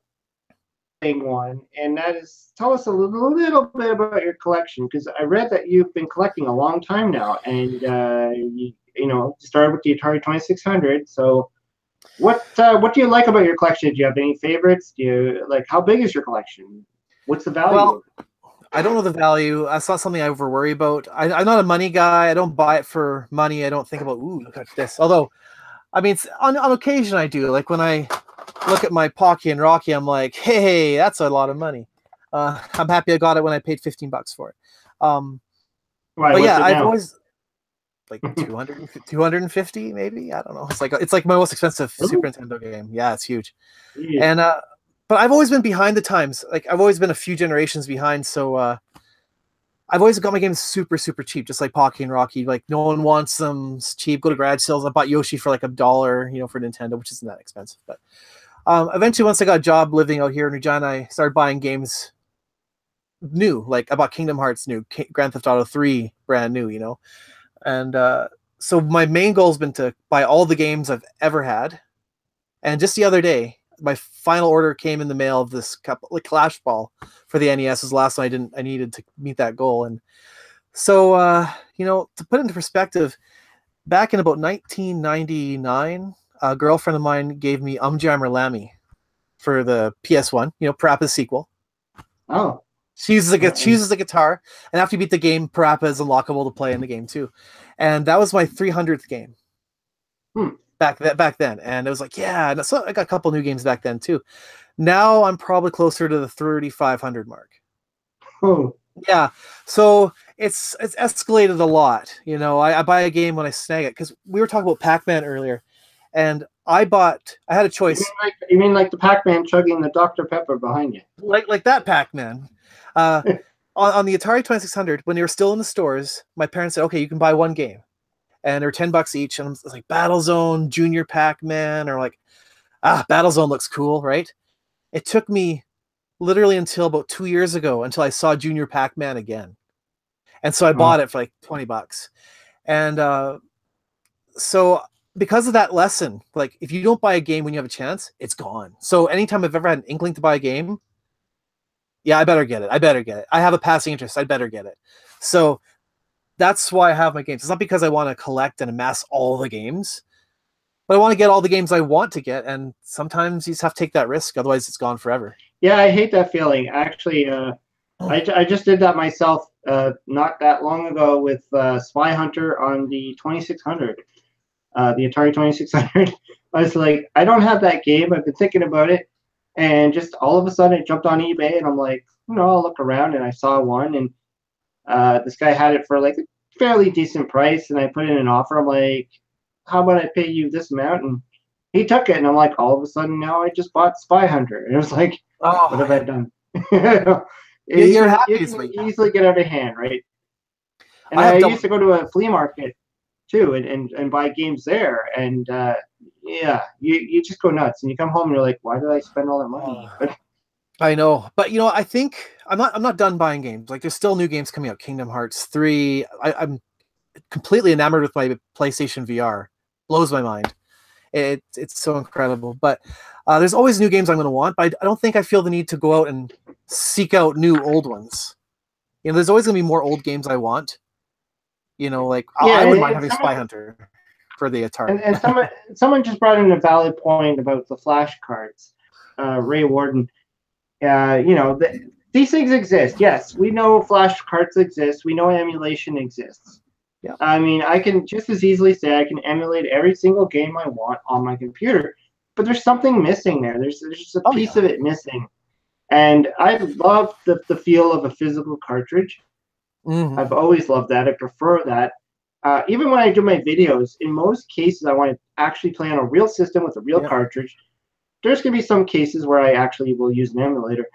One, and that is tell us a little bit about your collection, because I read that you've been collecting a long time now, and you started with the Atari 2600. So what do you like about your collection? Do you have any favorites? Do you like, how big is your collection? What's the value? Well, I don't know the value. That's not something I ever worry about. I'm not a money guy. I don't buy it for money. I don't think about, ooh, look at this. Although, I mean, on occasion I do. Like when I look at my Pocky and Rocky, I'm like, hey, that's a lot of money. I'm happy I got it when I paid $15 for it. Right, but yeah, I've always like 250 maybe. I don't know. It's like my most expensive Super Nintendo game. Yeah, it's huge. Yeah. And but I've always been behind the times. Like I've always been a few generations behind. So I've always got my games super, super cheap, just like Pocky and Rocky. Like no one wants them cheap. Go to garage sales. I bought Yoshi for like $1, for Nintendo, which isn't that expensive. But eventually, once I got a job living out here in Regina, I started buying games new. Like I bought Kingdom Hearts new, Grand Theft Auto 3 brand new, And so my main goal has been to buy all the games I've ever had. And just the other day, my final order came in the mail of this Clash Ball for the NES. Was the last one I needed to meet that goal. And so, to put it into perspective, back in about 1999, a girlfriend of mine gave me Jammer Lammy for the PS1, Parappa's sequel. Oh. She uses the guitar, and after you beat the game, Parappa is unlockable to play in the game too. And that was my 300th game. Back then. And it was like, yeah, so I got a couple new games back then too. Now I'm probably closer to the 3,500 mark. Oh. Yeah. So it's escalated a lot. I buy a game when I snag it, because we were talking about Pac-Man earlier. And I had a You choice. mean like the Pac-Man chugging the Dr. Pepper behind you? Like that Pac-Man. On the Atari 2600, when they were still in the stores, my parents said, okay, you can buy one game. And they're $10 each. And it's like Battlezone, Junior Pac-Man, or like, Battlezone looks cool, right? It took me literally until about 2 years ago until I saw Junior Pac-Man again. And so I bought it for like $20. And so because of that lesson, like if you don't buy a game when you have a chance, it's gone. So anytime I've ever had an inkling to buy a game, yeah, I better get it. I have a passing interest. I better get it. So that's why I have my games. It's not because I want to collect and amass all the games, but I want to get all the games I want to get. And sometimes you just have to take that risk. Otherwise it's gone forever. Yeah, I hate that feeling. Actually, I just did that myself not that long ago with Spy Hunter on the 2600, the Atari 2600. I was like, I don't have that game. I've been thinking about it. And just all of a sudden, I jumped on eBay, and I'm like, I'll look around, and I saw one, and this guy had it for like a fairly decent price, and I put in an offer. I'm like, how about I pay you this amount? And he took it, and I'm like, all of a sudden, now I just bought Spy Hunter, and it was like, what have I done? You're happy. You can easily get out of hand, right? And I used to go to a flea market too, and buy games there, and yeah, you just go nuts, and you come home and you're like, why did I spend all that money? But I know, but I think I'm not done buying games. Like there's still new games coming out. Kingdom Hearts 3. I'm completely enamored with my PlayStation VR. Blows my mind. It's so incredible. But there's always new games I'm going to want. But I don't think I feel the need to go out and seek out new old ones. There's always going to be more old games I want. Like I wouldn't mind having Spy Hunter for the Atari. And someone just brought in a valid point about the flash cards. Ray Warden. These things exist. Yes, we know flash cards exist. We know emulation exists. Yeah. I mean, I can just as easily say I can emulate every single game I want on my computer, but there's something missing there. There's just a piece of it missing. And I love the feel of a physical cartridge. Mm-hmm. I've always loved that. I prefer that. Even when I do my videos, in most cases, I want to actually play on a real system with a real cartridge. There's going to be some cases where I actually will use an emulator.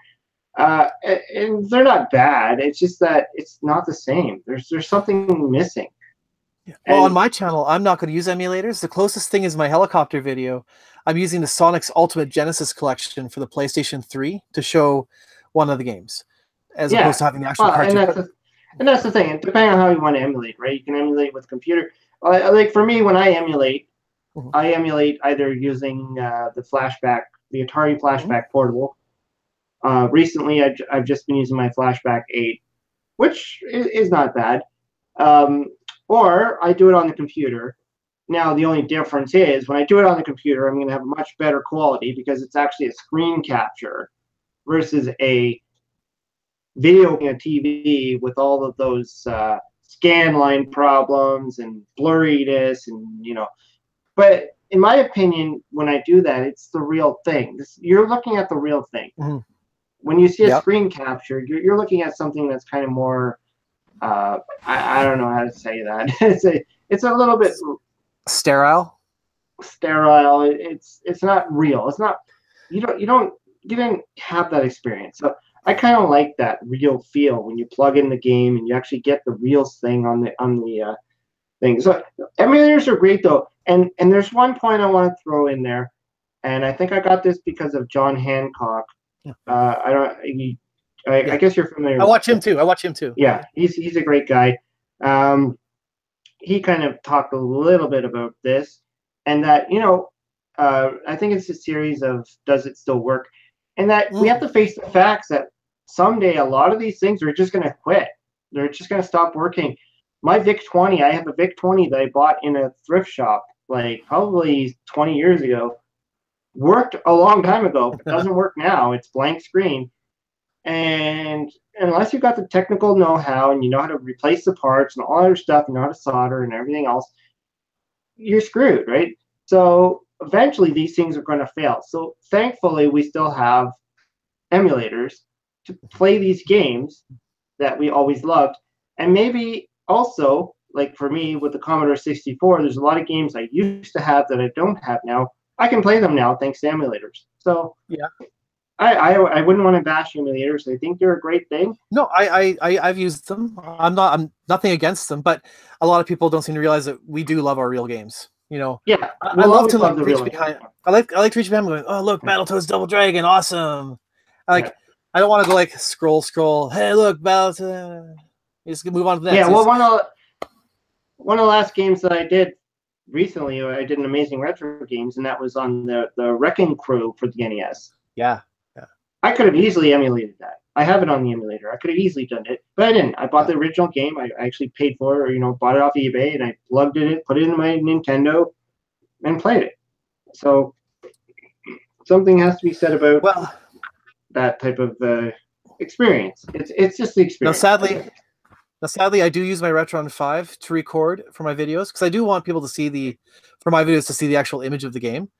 And they're not bad. It's just that it's not the same. There's something missing. Well, on my channel, I'm not going to use emulators. The closest thing is my helicopter video. I'm using the Sonic's Ultimate Genesis Collection for the PlayStation 3 to show one of the games, as opposed to having the actual cartridge. And that's the thing. Depending on how you want to emulate, right? You can emulate with computer. Like for me, when I emulate, I emulate either using the Atari Flashback Portable. Recently, I've just been using my Flashback 8, which is not bad. Or I do it on the computer. Now, the only difference is when I do it on the computer, I'm going to have a much better quality because it's actually a screen capture versus a video on a TV with all of those scan line problems and blurriness and But in my opinion, when I do that, it's the real thing. You're looking at the real thing. Mm-hmm. When you see a screen capture, you're looking at something that's kind of more. I don't know how to say that. It's a little bit sterile. It's not real. It's not. You didn't have that experience. So I kind of like that real feel when you plug in the game and you actually get the real thing on the thing. So emulators are great though. And there's one point I want to throw in there, and I think I got this because of John Hancock. I guess you're familiar. I watch him too. Yeah, he's a great guy. He kind of talked a little bit about this, and that I think it's a series of Does It Still Work, and that we have to face the facts that someday a lot of these things are just going to quit. They're just going to stop working. My VIC-20, I have a VIC-20 that I bought in a thrift shop like probably 20 years ago. Worked a long time ago, but doesn't work now. It's blank screen. And unless you've got the technical know-how and you know how to replace the parts and all other stuff, you know how to solder and everything else, you're screwed, right? So eventually these things are going to fail. So thankfully we still have emulators to play these games that we always loved. And maybe also, like for me with the Commodore 64, there's a lot of games I used to have that I don't have now I can play them now thanks to emulators. So Yeah. I wouldn't want to bash emulators. I think they're a great thing. No, I've used them. I'm nothing against them, but a lot of people don't seem to realize that we do love our real games. You know, Yeah, I we'll love always to love like the reach real behind. ones. I like to reach behind, going, oh look, Battletoads Double Dragon, awesome. Like, Yeah. I don't want to go like scroll. Hey, look, Battletoads. Just move on to the next. Yeah, well, one of the last games that I did recently, I did an Amazing Retro Games, and that was on the Wrecking Crew for the NES. Yeah. I could have easily emulated that. I have it on the emulator. I could have easily done it, but I didn't. I bought the original game. I actually paid for it, or bought it off eBay, and I plugged it in, put it in my Nintendo, and played it. So something has to be said about that type of experience. It's just the experience. Now, sadly, I do use my Retron 5 to record for my videos because I do want people to see the actual image of the game.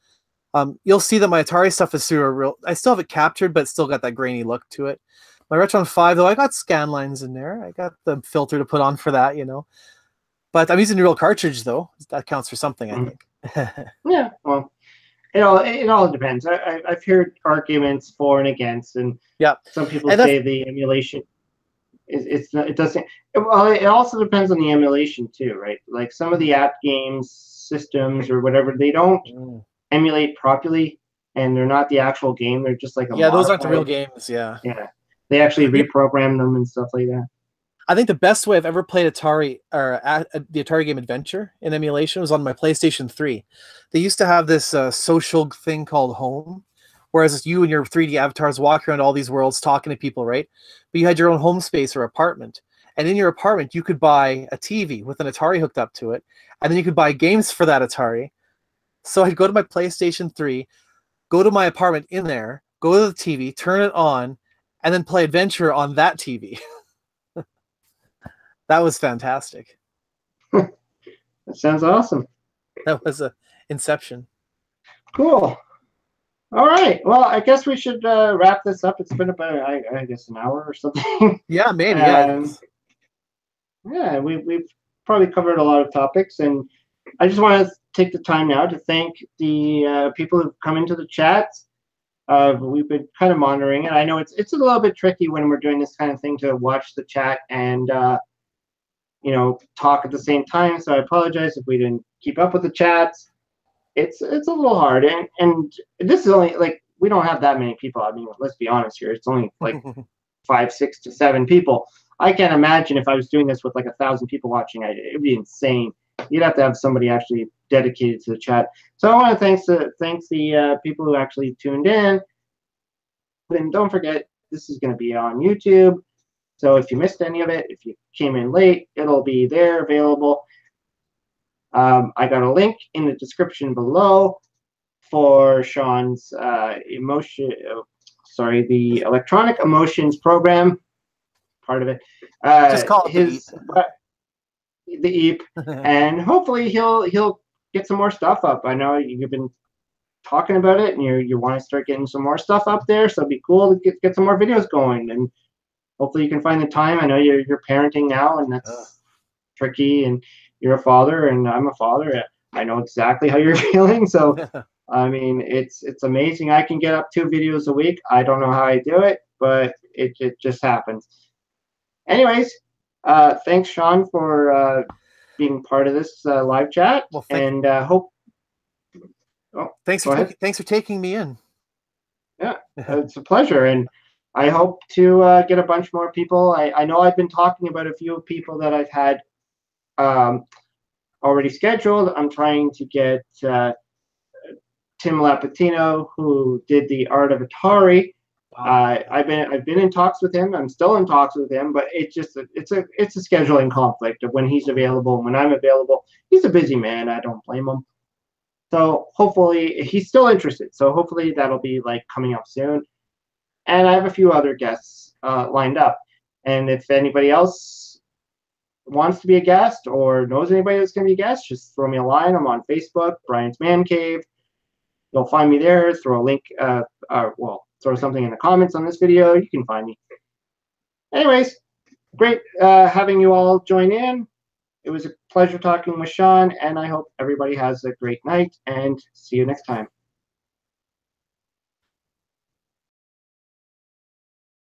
You'll see that my Atari stuff is through a real. I still have it captured, but it's still got that grainy look to it. My Retron 5, though, I got scan lines in there. I got the filter to put on for that, But I'm using a real cartridge, though. That counts for something, I think. Yeah, well, it all depends. I've heard arguments for and against, and some people say the emulation it doesn't. Well, it also depends on the emulation too, right? Like some of the app games systems or whatever, they don't emulate properly, and they're not the actual game. They're just like those aren't the real games. Yeah, they actually reprogram them and stuff like that. I think the best way I've ever played Atari or the Atari game Adventure in emulation was on my PlayStation 3. They used to have this social thing called Home, whereas you and your 3D avatars walk around all these worlds talking to people, right? But you had your own home space or apartment. And in your apartment, you could buy a TV with an Atari hooked up to it, and then you could buy games for that Atari. So I'd go to my PlayStation 3, go to my apartment in there, go to the TV, turn it on, and then play Adventure on that TV. That was fantastic. That sounds awesome. That was a Inception. Cool. All right. Well, I guess we should wrap this up. It's been about, I guess, an hour or something. Yeah, maybe. Yeah, we've probably covered a lot of topics, and I just want to take the time now to thank the people who've come into the chat. We've been kind of monitoring it. I know it's a little bit tricky when we're doing this kind of thing to watch the chat and talk at the same time. So I apologize if we didn't keep up with the chats. It's a little hard, and this is only like we don't have that many people. I mean, let's be honest here. It's only like 5, 6 to 7 people. I can't imagine if I was doing this with like 1,000 people watching. It'd be insane. You'd have to have somebody actually dedicated to the chat. So I want to thank the people who actually tuned in. And don't forget, this is going to be on YouTube. So if you missed any of it, if you came in late, it'll be there available. I got a link in the description below for Shawn's the Electronic Emotions program, part of it. Just call it the EEP, and hopefully he'll get some more stuff up. I know you've been talking about it, and you want to start getting some more stuff up there, so it'd be cool to get some more videos going, and hopefully you can find the time. I know you're parenting now, and that's tricky, and you're a father, and I'm a father. I know exactly how you're feeling, so I mean, it's amazing. I can get up 2 videos a week. I don't know how I do it, but it just happens. Anyways, thanks, Shawn, for being part of this live chat. Well, hope. Oh, thanks for taking me in. Yeah, it's a pleasure, and I hope to get a bunch more people. I know I've been talking about a few people that I've had already scheduled. I'm trying to get Tim Lapatino, who did the Art of Atari. I've been in talks with him. I'm still in talks with him, but it's a scheduling conflict of when he's available and when I'm available. He's a busy man. I don't blame him. So hopefully he's still interested. So hopefully that'll be like coming up soon. And I have a few other guests lined up. And if anybody else wants to be a guest or knows anybody that's going to be a guest, just throw me a line. I'm on Facebook, Brian's Man Cave. You'll find me there. Throw a link, throw something in the comments on this video. You can find me. Anyways, great having you all join in. It was a pleasure talking with Shawn, and I hope everybody has a great night, and see you next time.